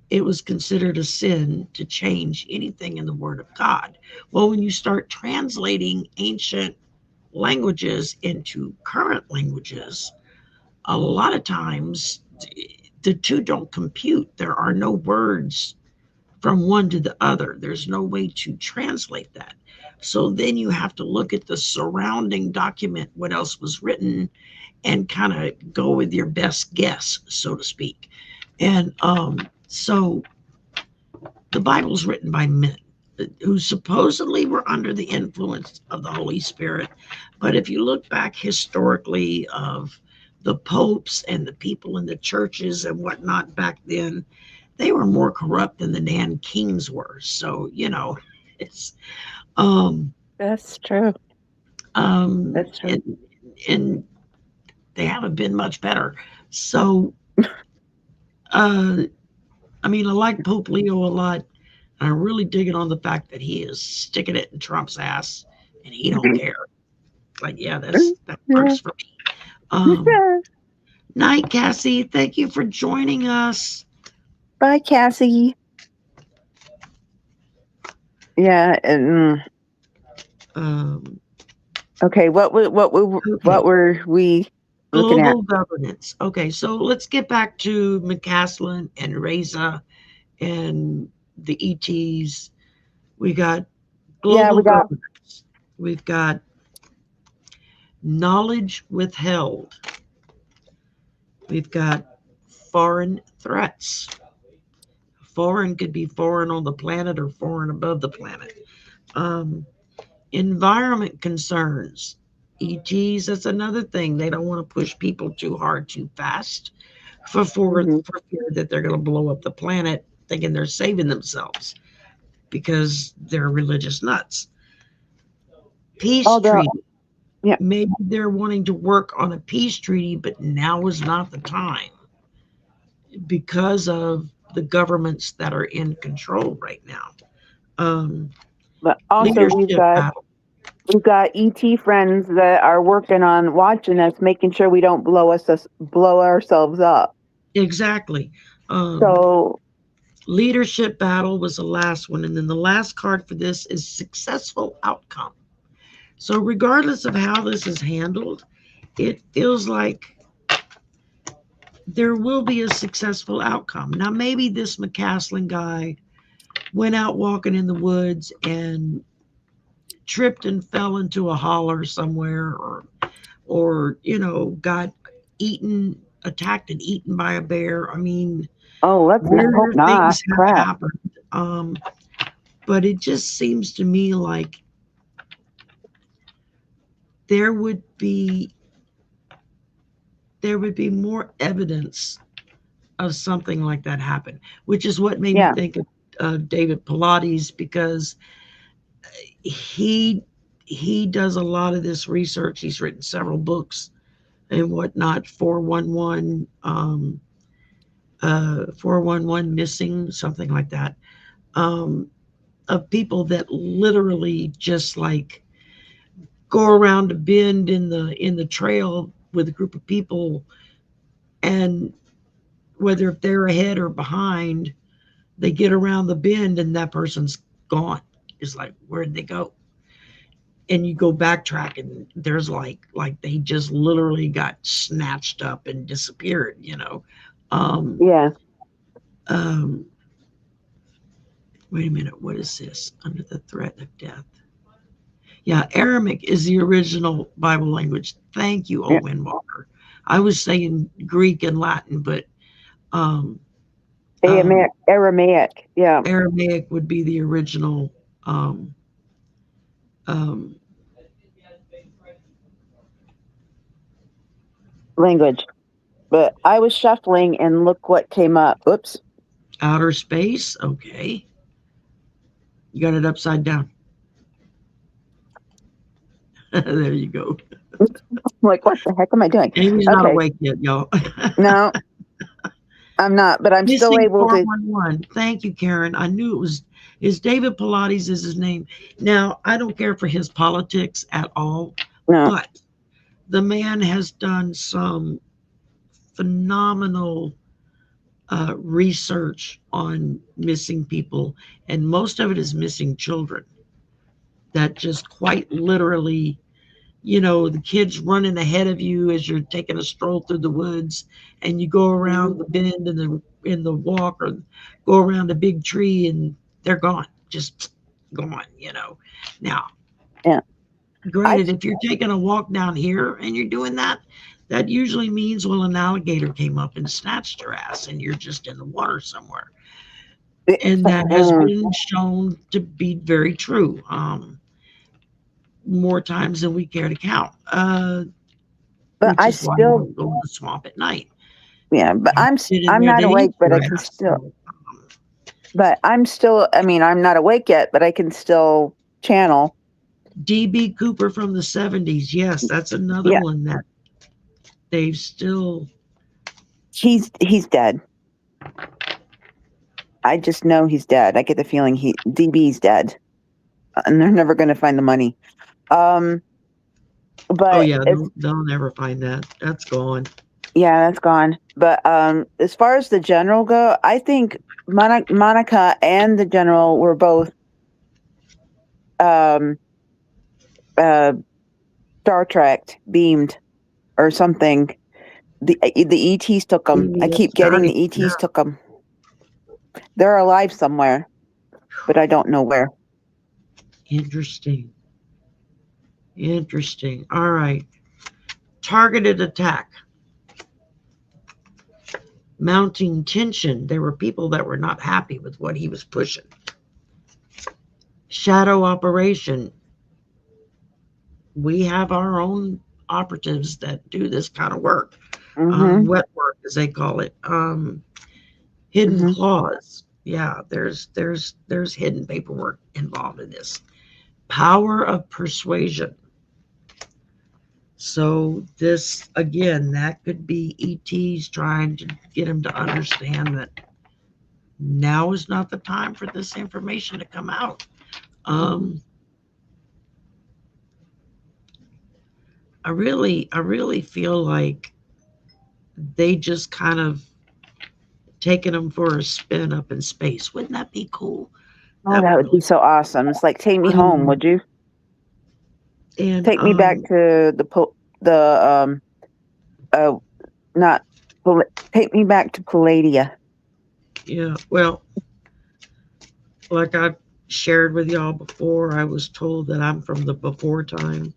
Speaker 1: It was considered a sin to change anything in the word of God. Well, when you start translating ancient languages into current languages, a lot of times the two don't compute. There are no words from one to the other. There's no way to translate that. So then you have to look at the surrounding document, what else was written, and kind of go with your best guess, so to speak. And so the Bible's written by men who supposedly were under the influence of the Holy Spirit. But if you look back historically of the popes and the people in the churches and whatnot back then, they were more corrupt than the damn kings were. So, it's
Speaker 3: That's true. That's true.
Speaker 1: and they haven't been much better. So I mean, I like Pope Leo a lot. I'm really digging on the fact that he is sticking it in Trump's ass and he don't care. Like, yeah, that works for me. Night, Cassie. Thank you for joining us.
Speaker 3: Bye, Cassie. Yeah. Okay. What were we looking at?
Speaker 1: Global governance. Okay, so let's get back to McCaslin and Reza and the ETs. We got global governance. We've got knowledge withheld. We've got foreign threats. Foreign could be foreign on the planet or foreign above the planet. Environment concerns. ETs, that's another thing. They don't want to push people too hard, too fast for fear that they're going to blow up the planet thinking they're saving themselves because they're religious nuts. Peace treaty.
Speaker 3: Yeah.
Speaker 1: Maybe they're wanting to work on a peace treaty, but now is not the time because of the governments that are in control right now.
Speaker 3: But also we've got ET friends that are working on watching us, making sure we don't blow ourselves up.
Speaker 1: Exactly.
Speaker 3: So
Speaker 1: leadership battle was the last one, and then the last card for this is successful outcome. So regardless of how this is handled, it feels like there will be a successful outcome. Now, maybe this McCaslin guy went out walking in the woods and tripped and fell into a holler somewhere, or got attacked and eaten by a bear. I mean,
Speaker 3: let's hope not.
Speaker 1: Things have happened. But it just seems to me like there would be more evidence of something like that happen, which is what made me think of David Pilates, because he does a lot of this research. He's written several books and whatnot. 411 411 missing, something like that, of people that literally just like go around a bend in the trail with a group of people, and whether if they're ahead or behind, they get around the bend and that person's gone. It's like, where did they go? And you go backtrack and there's like they just literally got snatched up and disappeared. Wait a minute, what is this? Under the threat of death. Yeah, Aramaic is the original Bible language. Thank you,
Speaker 3: Yeah.
Speaker 1: Owen Walker. I was saying Greek and Latin, but um, um,
Speaker 3: Aramaic. Yeah.
Speaker 1: Aramaic would be the original um, um,
Speaker 3: Language. But I was shuffling and look what came up. Oops.
Speaker 1: outer space. Okay, you got it upside down. There you go.
Speaker 3: I'm like, what the heck am I doing?
Speaker 1: Amy's not
Speaker 3: Okay.
Speaker 1: awake yet, y'all.
Speaker 3: No, I'm not, but I'm still
Speaker 1: Missing
Speaker 3: able to.
Speaker 1: 411. Thank you, Karen. I knew it was. Is David Pilates is his name. Now, I don't care for his politics at all,
Speaker 3: No.
Speaker 1: but the man has done some phenomenal research on missing people, and most of it is missing children that just quite literally, the kids running ahead of you as you're taking a stroll through the woods, and you go around the bend in the walk, or go around a big tree, and they're gone, just gone. Now,
Speaker 3: Yeah.
Speaker 1: granted, if you're taking a walk down here and you're doing that, that usually means, well, an alligator came up and snatched your ass and you're just in the water somewhere. And that has been shown to be very true, more times than we care to count.
Speaker 3: But
Speaker 1: Which
Speaker 3: I
Speaker 1: is why I
Speaker 3: still,
Speaker 1: don't go in the swamp at night.
Speaker 3: yeah, but
Speaker 1: You sit in
Speaker 3: I'm
Speaker 1: there,
Speaker 3: not
Speaker 1: they
Speaker 3: awake,
Speaker 1: eat
Speaker 3: but
Speaker 1: your
Speaker 3: I can
Speaker 1: ass.
Speaker 3: still,
Speaker 1: So,
Speaker 3: but I'm still, I mean, I'm not awake yet, but I can still channel.
Speaker 1: DB Cooper from the 70s. Yes, that's another
Speaker 3: Yeah.
Speaker 1: one that they've still.
Speaker 3: He's dead. I just know he's dead. I get the feeling DB's dead, and they're never going to find the money.
Speaker 1: Oh
Speaker 3: But
Speaker 1: yeah, they'll never find that. That's gone.
Speaker 3: yeah, that's gone. But as far as the general go, I think Monica and the general were both um, Star Trek beamed or something. The ETs took them. I keep getting
Speaker 1: Shari,
Speaker 3: the ETs
Speaker 1: yeah.
Speaker 3: took them. They're alive somewhere, but I don't know where.
Speaker 1: Interesting. Interesting. All right. Targeted attack. Mounting tension. There were people that were not happy with what he was pushing. Shadow operation. We have our own operatives that do this kind of work. Wet work, as they call it. Hidden clause. Yeah, there's hidden paperwork involved in this. Power of persuasion. So this, again, that could be ETs trying to get him to understand that now is not the time for this information to come out. I really feel like they just kind of taking him for a spin up in space. Wouldn't that be cool?
Speaker 3: Oh, that would be so awesome. It's like, take me home, would you?
Speaker 1: And
Speaker 3: take me back to not take me back to Palladia.
Speaker 1: Yeah, well, like I've shared with y'all before, I was told that I'm from the before time.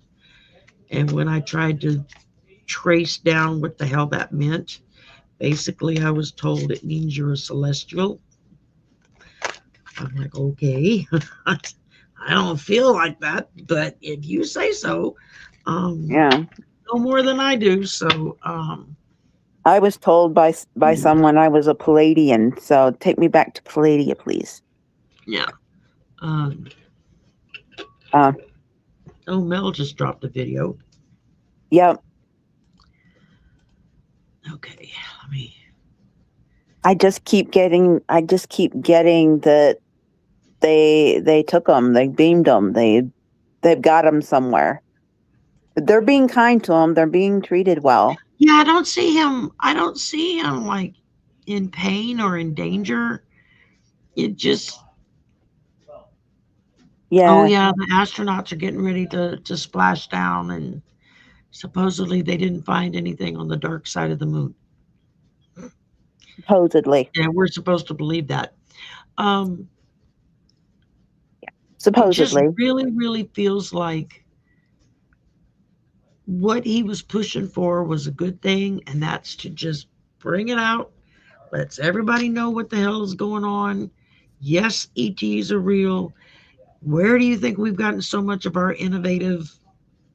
Speaker 1: And when I tried to trace down what the hell that meant, basically I was told it means you're a celestial. I'm like, okay. I don't feel like that, but if you say so,
Speaker 3: Yeah.
Speaker 1: no more than I do. So
Speaker 3: I was told by someone I was a Palladian, so take me back to Palladia, please.
Speaker 1: Yeah.
Speaker 3: Oh,
Speaker 1: Mel just dropped a video.
Speaker 3: Yep.
Speaker 1: Okay, let me.
Speaker 3: I just keep getting that they took them, they beamed them, they've got them somewhere. They're being kind to them. They're being treated well.
Speaker 1: Yeah, I don't see him like in pain or in danger. It just.
Speaker 3: Yeah.
Speaker 1: Oh yeah, the astronauts are getting ready to splash down, and supposedly they didn't find anything on the dark side of the moon.
Speaker 3: Supposedly.
Speaker 1: Yeah, we're supposed to believe that. It just
Speaker 3: Supposedly.
Speaker 1: really, really feels like what he was pushing for was a good thing, and that's to just bring it out, lets everybody know what the hell is going on. Yes, ETs are real. Where do you think we've gotten so much of our innovative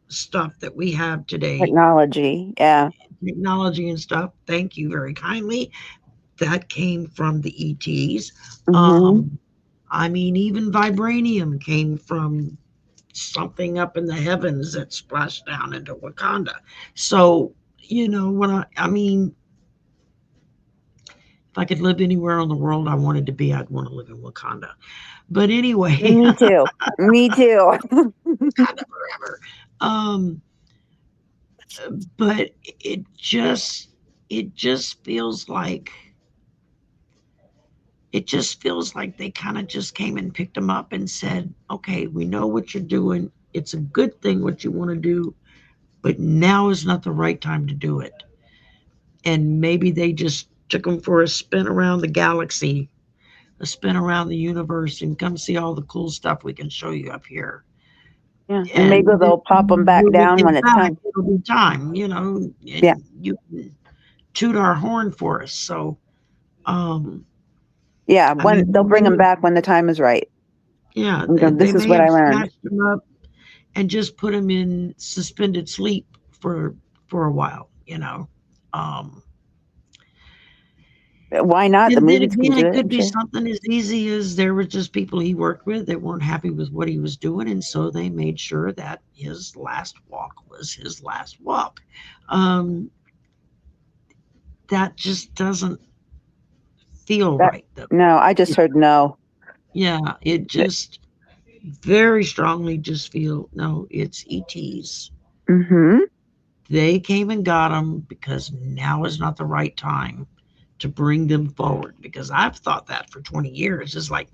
Speaker 1: stuff that we have today?
Speaker 3: Technology. Yeah.
Speaker 1: Technology and stuff. Thank you very kindly. That came from the ETs.
Speaker 3: Hmm.
Speaker 1: Um, I mean, even vibranium came from something up in the heavens that splashed down into Wakanda. So, I mean, if I could live anywhere in the world I wanted to be, I'd want to live in Wakanda. But anyway,
Speaker 3: Me too. Me too.
Speaker 1: Wakanda forever. Um, but it just feels like they kind of just came and picked them up and said, "Okay, we know what you're doing. It's a good thing what you want to do, but now is not the right time to do it." And maybe they just took them for a spin around the galaxy, a spin around the universe, and come see all the cool stuff we can show you up here.
Speaker 3: Yeah. And maybe
Speaker 1: And then
Speaker 3: they'll pop them back
Speaker 1: when we
Speaker 3: down
Speaker 1: get
Speaker 3: when it's
Speaker 1: back,
Speaker 3: time.
Speaker 1: it'll be time,
Speaker 3: Yeah.
Speaker 1: and you can toot our horn for us. So, um,
Speaker 3: Yeah.
Speaker 1: I
Speaker 3: When
Speaker 1: mean,
Speaker 3: they'll bring them back when the time is right.
Speaker 1: yeah,
Speaker 3: You know,
Speaker 1: they
Speaker 3: this is
Speaker 1: may
Speaker 3: what
Speaker 1: have
Speaker 3: I learned.
Speaker 1: snatched them up and just put them in suspended sleep for a while. Um,
Speaker 3: Why not? The
Speaker 1: and then
Speaker 3: movies can
Speaker 1: again,
Speaker 3: do
Speaker 1: it
Speaker 3: it,
Speaker 1: could
Speaker 3: I'm
Speaker 1: be
Speaker 3: sure.
Speaker 1: something as easy as there were just people he worked with that weren't happy with what he was doing, and so they made sure that his last walk was his last walk. Um, that just doesn't feel
Speaker 3: That
Speaker 1: right, though.
Speaker 3: no, I just heard no.
Speaker 1: Yeah, it just very strongly just feel no, it's ETs.
Speaker 3: Mm-hmm.
Speaker 1: They came and got them because now is not the right time to bring them forward. Because I've thought that for 20 years. It's like,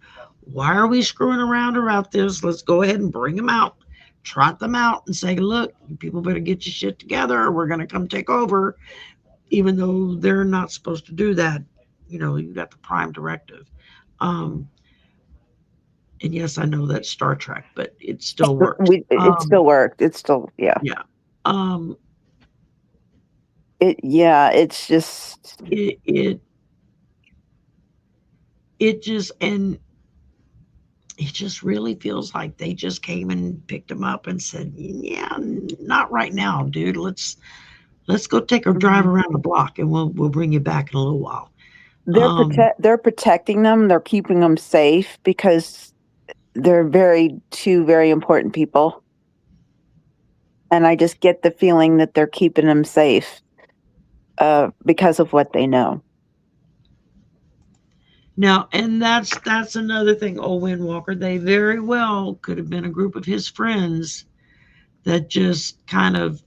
Speaker 1: why are we screwing around about this? Let's go ahead and bring them out, trot them out, and say, look, you people better get your shit together, or we're going to come take over, even though they're not supposed to do that. You got the prime directive. Um, and yes, I know that's Star Trek, but it still worked.
Speaker 3: It still worked. It's still, yeah.
Speaker 1: Yeah. Um,
Speaker 3: It's just,
Speaker 1: it, it, it just, and it just really feels like they just came and picked him up and said, "Yeah, not right now, dude. Let's go take a drive
Speaker 3: mhm.
Speaker 1: around the block, and we'll bring you back in a little while." Um,
Speaker 3: They're protecting them. They're keeping them safe because they're two very important people. And I just get the feeling that they're keeping them safe, because of what they know.
Speaker 1: Now, and that's another thing. Old Windwalker, they very well could have been a group of his friends that just kind of,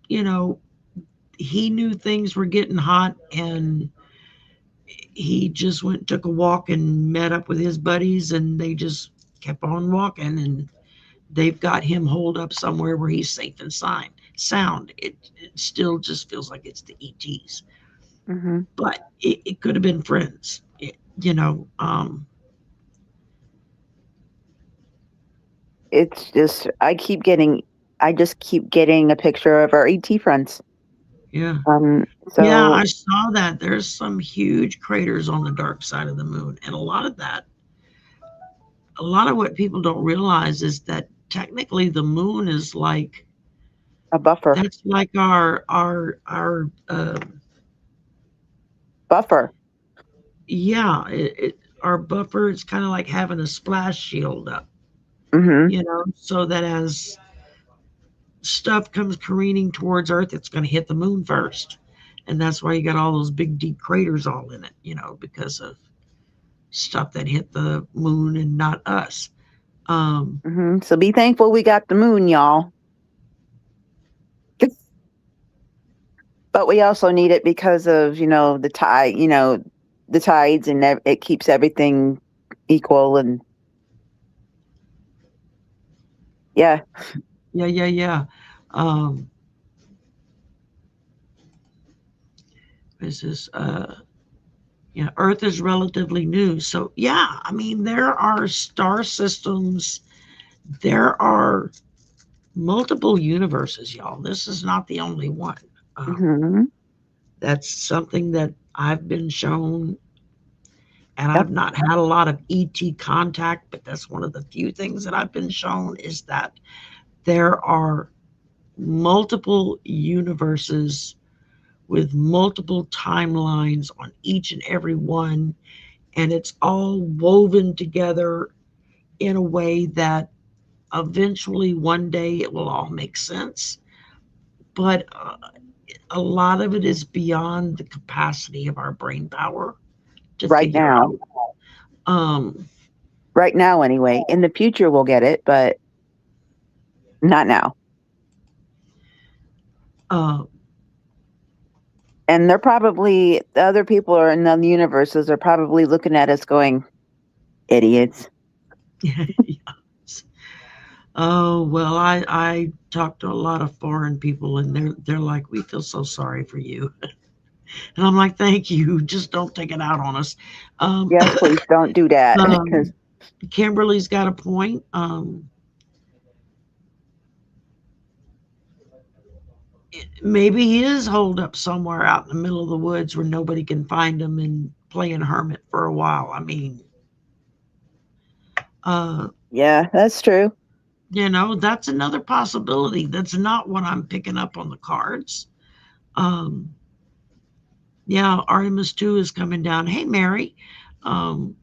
Speaker 1: you know, he knew things were getting hot, and he just went and took a walk and met up with his buddies, and they just kept on walking, and they've got him holed up somewhere where he's safe and sound. It still just feels like it's the ETs,
Speaker 3: Hmm.
Speaker 1: but it could have been friends.
Speaker 3: It's just, I just keep getting a picture of our ET friends.
Speaker 1: Yeah. Yeah, I
Speaker 3: So
Speaker 1: saw that. There's some huge craters on the dark side of the moon, and a lot of what people don't realize is that technically the moon is like
Speaker 3: a buffer,
Speaker 1: that's like our
Speaker 3: buffer.
Speaker 1: yeah, our buffer. It's kind of like having a splash shield up,
Speaker 3: Hmm.
Speaker 1: so that as stuff comes careening towards Earth, it's going to hit the moon first. And that's why you got all those big deep craters all in it, because of stuff that hit the moon and not us. Um,
Speaker 3: So be thankful we got the moon, y'all. But we also need it because of, the tide, the tides, and it keeps everything equal. And yeah.
Speaker 1: yeah, yeah, yeah. Um, this is Yeah, Earth is relatively new. So, yeah, I mean, there are star systems, there are multiple universes, y'all. This is not the only one. Um,
Speaker 3: Hmm.
Speaker 1: that's something that I've been shown, and
Speaker 3: Yep.
Speaker 1: I've not had a lot of ET contact, but that's one of the few things that I've been shown is that there are multiple universes with multiple timelines on each and every one, and it's all woven together in a way that eventually one day it will all make sense. But a lot of it is beyond the capacity of our brain power to
Speaker 3: Right
Speaker 1: figure
Speaker 3: now.
Speaker 1: out. Um,
Speaker 3: Right now, anyway. In the future, we'll get it, but not now.
Speaker 1: uh,
Speaker 3: And they're probably, the other people are in the universes are probably looking at us going, idiots.
Speaker 1: yes. Oh well, I talk to a lot of foreign people, and they're like, we feel so sorry for you, and I'm like, thank you, just don't take it out on us. Um,
Speaker 3: Yes, please don't do that. 'Cause
Speaker 1: um, Kimberly's got a point. Maybe he is holed up somewhere out in the middle of the woods where nobody can find him and playing hermit for a while. I mean, uh,
Speaker 3: yeah, that's true.
Speaker 1: that's another possibility. That's not what I'm picking up on the cards. Um, yeah, Artemis 2 is coming down. Hey, Mary. Um,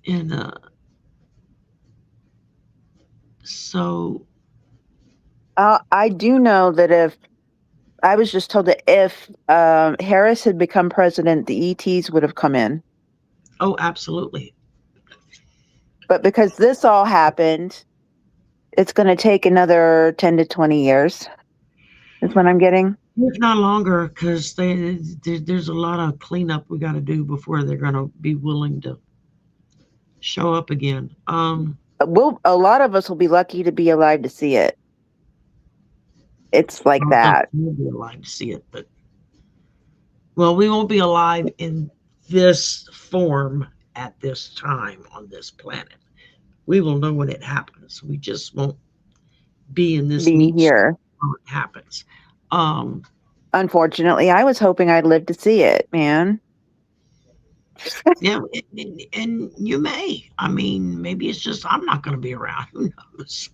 Speaker 1: and so,
Speaker 3: I do know that if I was just told that if Harris had become president, the ETs would have come in.
Speaker 1: oh, absolutely.
Speaker 3: But because this all happened, it's going to take another 10 to 20 years, is what I'm getting.
Speaker 1: If not longer, because there's a lot of cleanup we got to do before they're going to be willing to show up again.
Speaker 3: A lot of us will be lucky to be alive to see it. It's
Speaker 1: I
Speaker 3: like
Speaker 1: don't think
Speaker 3: that.
Speaker 1: we'll be alive to see it, but well, we won't be alive in this form at this time on this planet. We will know when it happens. We just won't be in this
Speaker 3: Be
Speaker 1: meat suit
Speaker 3: here.
Speaker 1: when it happens. Um,
Speaker 3: Unfortunately, I was hoping I'd live to see it, man.
Speaker 1: yeah, and you may. I mean, maybe it's just I'm not going to be around. Who knows?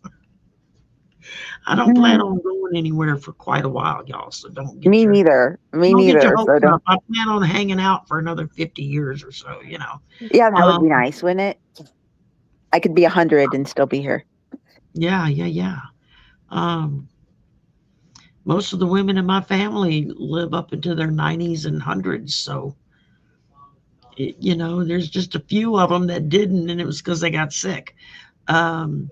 Speaker 1: I don't plan on going anywhere for quite a while, y'all. So
Speaker 3: Me neither. Me
Speaker 1: don't get your
Speaker 3: neither. So
Speaker 1: hopes
Speaker 3: don't.
Speaker 1: up. I plan on hanging out for another 50 years or so. You know.
Speaker 3: Yeah, that would
Speaker 1: Um,
Speaker 3: be nice, wouldn't it? I could be 100 and still be here.
Speaker 1: yeah, yeah, yeah. Um, most of the women in my family live up into their 90s and hundreds. So, there's just a few of them that didn't, and it was because they got sick. Um,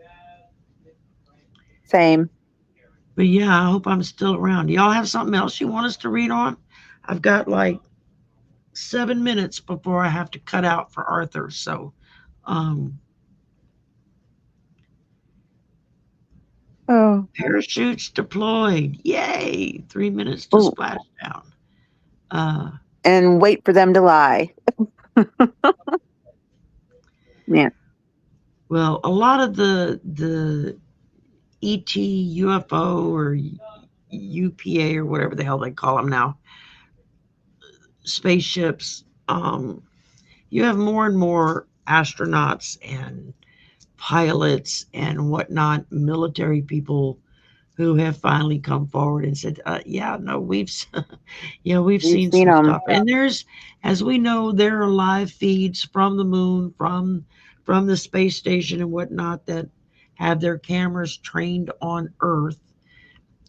Speaker 3: Same.
Speaker 1: but yeah, I hope I'm still around. Y'all have something else you want us to read on? I've got like 7 minutes before I have to cut out for Arthur. So, um,
Speaker 3: Oh.
Speaker 1: parachutes deployed. Yay! 3 minutes to
Speaker 3: Ooh,
Speaker 1: splashdown. Uh,
Speaker 3: and wait for them to lie. Yeah.
Speaker 1: well, a lot of the ET, UFO, or UPA, or whatever the hell they call them now, spaceships. You have more and more astronauts and pilots and whatnot, military people who have finally come forward and said, "Yeah, no, we've
Speaker 3: We've
Speaker 1: seen
Speaker 3: seen
Speaker 1: some
Speaker 3: them.
Speaker 1: stuff." And as we know, there are live feeds from the moon, from the space station and whatnot that have their cameras trained on Earth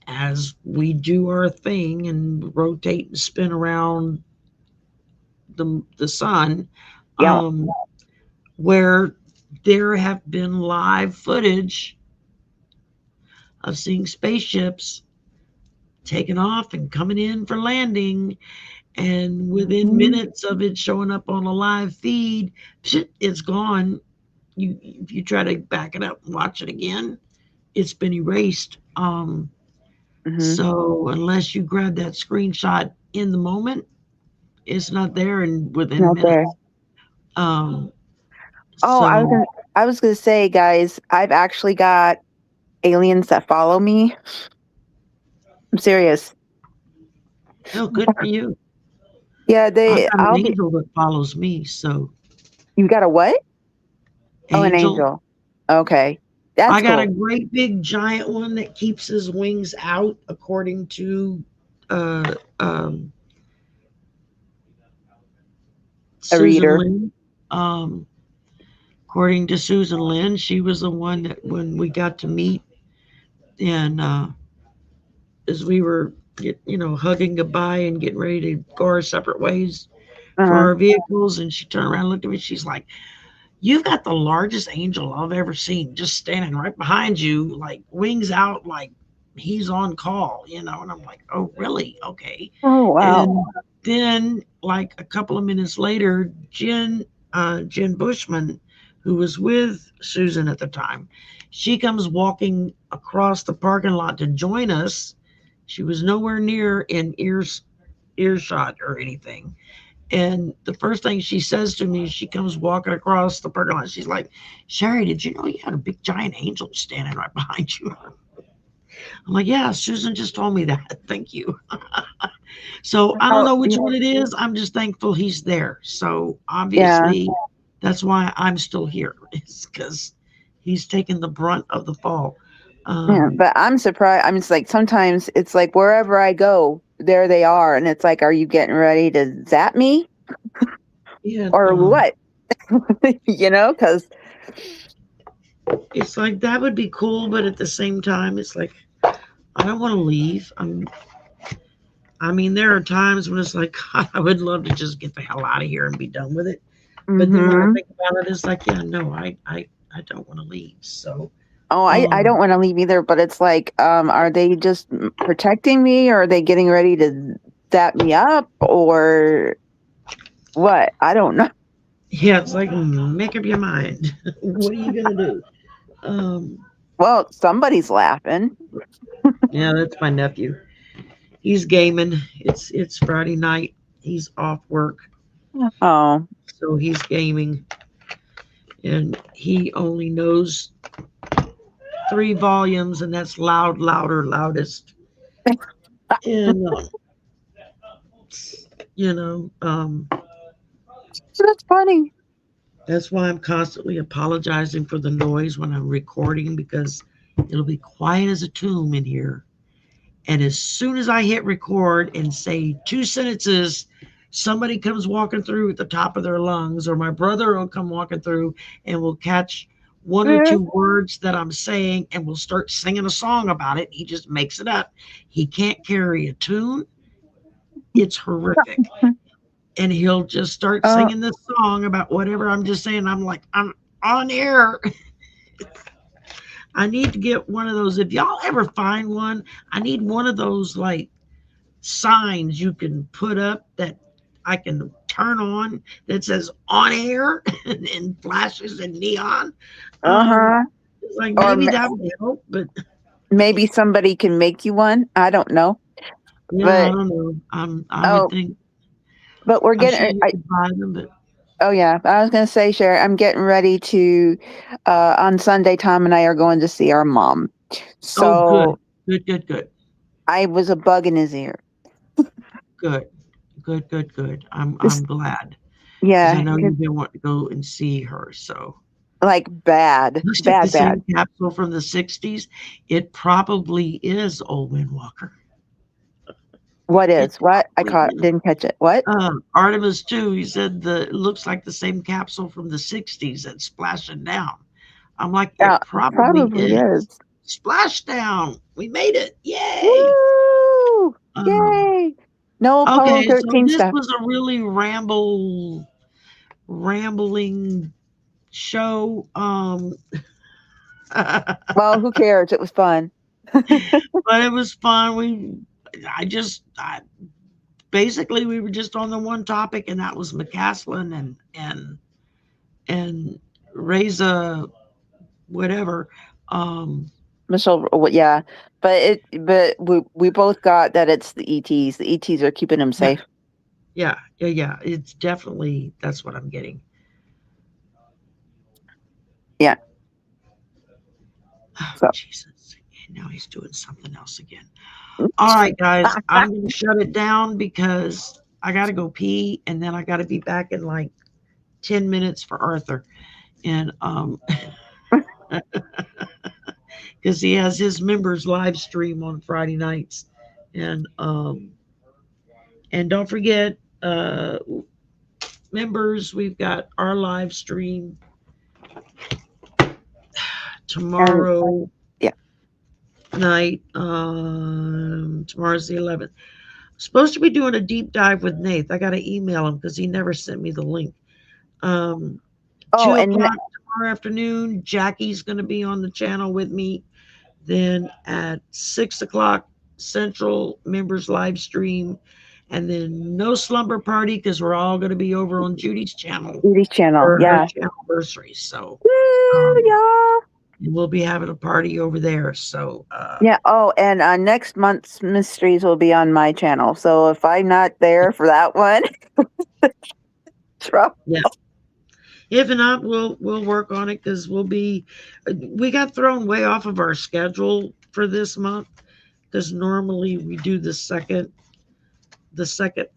Speaker 1: as we do our thing and rotate and spin around the sun,
Speaker 3: Yeah.
Speaker 1: um, where there have been live footage of seeing spaceships taking off and coming in for landing. And within
Speaker 3: Mhm.
Speaker 1: minutes of it showing up on a live feed, it's gone. If you try to back it up and watch it again, it's been erased.
Speaker 3: Mhm.
Speaker 1: So unless you grab that screenshot in the moment, It's not there in within
Speaker 3: Not there.
Speaker 1: minutes. Um,
Speaker 3: Oh,
Speaker 1: so
Speaker 3: I was gonna say, guys, I've actually got aliens that follow me. I'm serious.
Speaker 1: no, good for you.
Speaker 3: Yeah,
Speaker 1: I've
Speaker 3: they.
Speaker 1: got an
Speaker 3: I'll be.
Speaker 1: angel that follows me. So
Speaker 3: You got a what? Oh, an
Speaker 1: angel.
Speaker 3: angel. Okay,
Speaker 1: I
Speaker 3: that's
Speaker 1: got a
Speaker 3: cool.
Speaker 1: great big giant one that keeps his wings out, according to uh, um,
Speaker 3: A
Speaker 1: Susan
Speaker 3: reader.
Speaker 1: Lynn. Um, According to Susan Lynn, she was the one that when we got to meet, and as we were hugging goodbye and getting ready to go our separate ways for
Speaker 3: Uh-huh.
Speaker 1: our vehicles, and she turned around and looked at me. She's like, "You've got the largest angel I've ever seen, just standing right behind you, like wings out, like he's on call." And I'm like, "Oh, really? Okay."
Speaker 3: Oh wow.
Speaker 1: And then, like a couple of minutes later, Jen Bushman, who was with Susan at the time, she comes walking across the parking lot to join us. She was nowhere near in earshot or anything. And the first thing she says to me, she comes walking across the parking lot. She's like, "Shari, did you know you had a big giant angel standing right behind you?" I'm like, "Yeah, Susan just told me that. Thank you." So I don't
Speaker 3: Oh
Speaker 1: know which one it is. I'm just thankful he's there. So
Speaker 3: yeah.
Speaker 1: obviously, that's why I'm still here. It's because he's taking the brunt of the fall.
Speaker 3: Yeah,
Speaker 1: Um,
Speaker 3: but I'm surprised. I'm just like sometimes it's like wherever I go, there they are, and it's like, are you getting ready to zap me
Speaker 1: yeah,
Speaker 3: or what? Because
Speaker 1: it's like that would be cool, but at the same time, it's like I don't want to leave. I mean, there are times when it's like, God, I would love to just get the hell out of here and be done with it. But then when I
Speaker 3: hmm
Speaker 1: think about it, it's like, yeah, no, I don't want to leave. So,
Speaker 3: oh, I
Speaker 1: um,
Speaker 3: don't want to leave either. But it's like, are they just protecting me, or are they getting ready to zap me up, or what? I don't know.
Speaker 1: yeah, it's like make up your mind. What are you gonna do? Um,
Speaker 3: Well, somebody's laughing.
Speaker 1: yeah, that's my nephew. He's gaming. It's Friday night. He's off work,
Speaker 3: Oh,
Speaker 1: so he's gaming, and he only knows three volumes, and that's loud, louder, loudest. And you know, um,
Speaker 3: that's funny.
Speaker 1: that's why I'm constantly apologizing for the noise when I'm recording because it'll be quiet as a tomb in here. And as soon as I hit record and say two sentences, somebody comes walking through at the top of their lungs, or my brother will come walking through and will catch one or two words that I'm saying and will start singing a song about it. He just makes it up. He can't carry a tune. It's horrific. And he'll just start
Speaker 3: Uh,
Speaker 1: singing this song about whatever I'm just saying. I'm like, I'm on air. I need to get one of those. If y'all ever find one, I need one of those like signs you can put up that I can turn on that says on air and flashes and neon. Um,
Speaker 3: huh.
Speaker 1: it's like
Speaker 3: Or
Speaker 1: maybe that would help, but
Speaker 3: maybe somebody can make you one. I don't know.
Speaker 1: yeah, I
Speaker 3: But
Speaker 1: don't know. I would
Speaker 3: oh,
Speaker 1: think
Speaker 3: but we're
Speaker 1: I'm sure
Speaker 3: getting.
Speaker 1: you could buy them, but
Speaker 3: Oh yeah, I was gonna say, Sherry, I'm getting ready to. On Sunday, Tom and I are going to see our mom.
Speaker 1: oh, good,
Speaker 3: So
Speaker 1: good, good, good,
Speaker 3: I was a bug in his ear.
Speaker 1: good, good, good, good. I'm
Speaker 3: Just
Speaker 1: glad because I
Speaker 3: yeah,
Speaker 1: know you didn't want to go and see her. So
Speaker 3: like bad,
Speaker 1: looks like the
Speaker 3: bad, bad.
Speaker 1: same capsule from the '60s. It probably is Old Windwalker.
Speaker 3: What
Speaker 1: It
Speaker 3: is what? I
Speaker 1: probably
Speaker 3: caught,
Speaker 1: is.
Speaker 3: didn't catch it. What?
Speaker 1: Artemis too. He said the it looks like the same capsule from the '60s that's splashing down. I'm like,
Speaker 3: Yeah,
Speaker 1: it probably
Speaker 3: probably
Speaker 1: is.
Speaker 3: is.
Speaker 1: Splashdown. We made it. Yay.
Speaker 3: Woo!
Speaker 1: Um,
Speaker 3: Yay! No Apollo
Speaker 1: okay, so
Speaker 3: 13
Speaker 1: this
Speaker 3: stuff.
Speaker 1: was a really rambling show.
Speaker 3: Well, who cares? It was fun.
Speaker 1: But it was fun. I basically we were just on the one topic, and that was McCaslin and Reza whatever. Um,
Speaker 3: Michelle, yeah, but we both got that it's the ETs. The ETs are keeping him
Speaker 1: yeah,
Speaker 3: safe.
Speaker 1: Yeah, yeah, yeah. It's definitely that's what I'm getting.
Speaker 3: Yeah.
Speaker 1: Oh,
Speaker 3: So
Speaker 1: Jesus. And now he's doing something else again. All right, guys. I'm gonna shut it down because I gotta go pee and then I gotta be back in like 10 minutes for Arthur. And because he has his members live stream on Friday nights. And and don't forget, members, we've got our live stream
Speaker 3: and
Speaker 1: tomorrow
Speaker 3: yeah.
Speaker 1: night. Tomorrow's the 11th. Supposed to be doing a deep dive with Nate. I got to email him because he never sent me the link. Um,
Speaker 3: Oh,
Speaker 1: two
Speaker 3: and
Speaker 1: o'clock tomorrow afternoon, Jackie's going to be on the channel with me. Then at 6 o'clock Central, members live stream. And then no slumber party because we're all going to be over on Judy's channel
Speaker 3: Judy's channel.
Speaker 1: for her
Speaker 3: Yeah.
Speaker 1: anniversary. So
Speaker 3: Woo,
Speaker 1: um,
Speaker 3: yeah.
Speaker 1: we'll be having a party over there. So
Speaker 3: Yeah. Oh, and next month's mysteries will be on my channel. So if I'm not there for that one, trouble.
Speaker 1: yeah. If not, we'll work on it because we got thrown way off of our schedule for this month because normally we do the second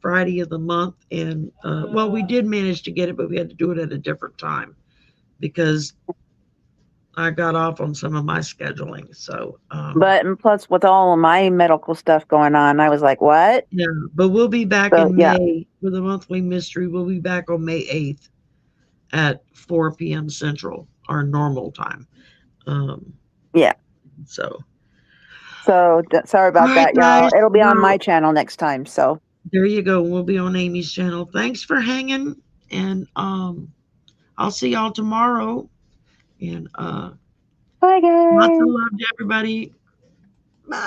Speaker 1: Friday of the month, and well, we did manage to get it, but we had to do it at a different time because I got off on some of my scheduling. So
Speaker 3: But and plus, with all of my medical stuff going on, I was like, "What?"
Speaker 1: yeah, but we'll be back
Speaker 3: So
Speaker 1: in
Speaker 3: yeah,
Speaker 1: May for the monthly mystery. We'll be back on May 8th at 4 p.m. Central, our normal time. Um,
Speaker 3: yeah.
Speaker 1: so
Speaker 3: So sorry
Speaker 1: all
Speaker 3: about
Speaker 1: right,
Speaker 3: that, y'all.
Speaker 1: guys.
Speaker 3: It'll be on my
Speaker 1: Well,
Speaker 3: channel next time. So
Speaker 1: there you go. We'll be on Amy's channel. Thanks for hanging, and I'll see y'all tomorrow. And
Speaker 3: bye,
Speaker 1: lots of
Speaker 3: guys.
Speaker 1: love to everybody.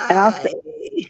Speaker 3: And I'll
Speaker 1: Bye.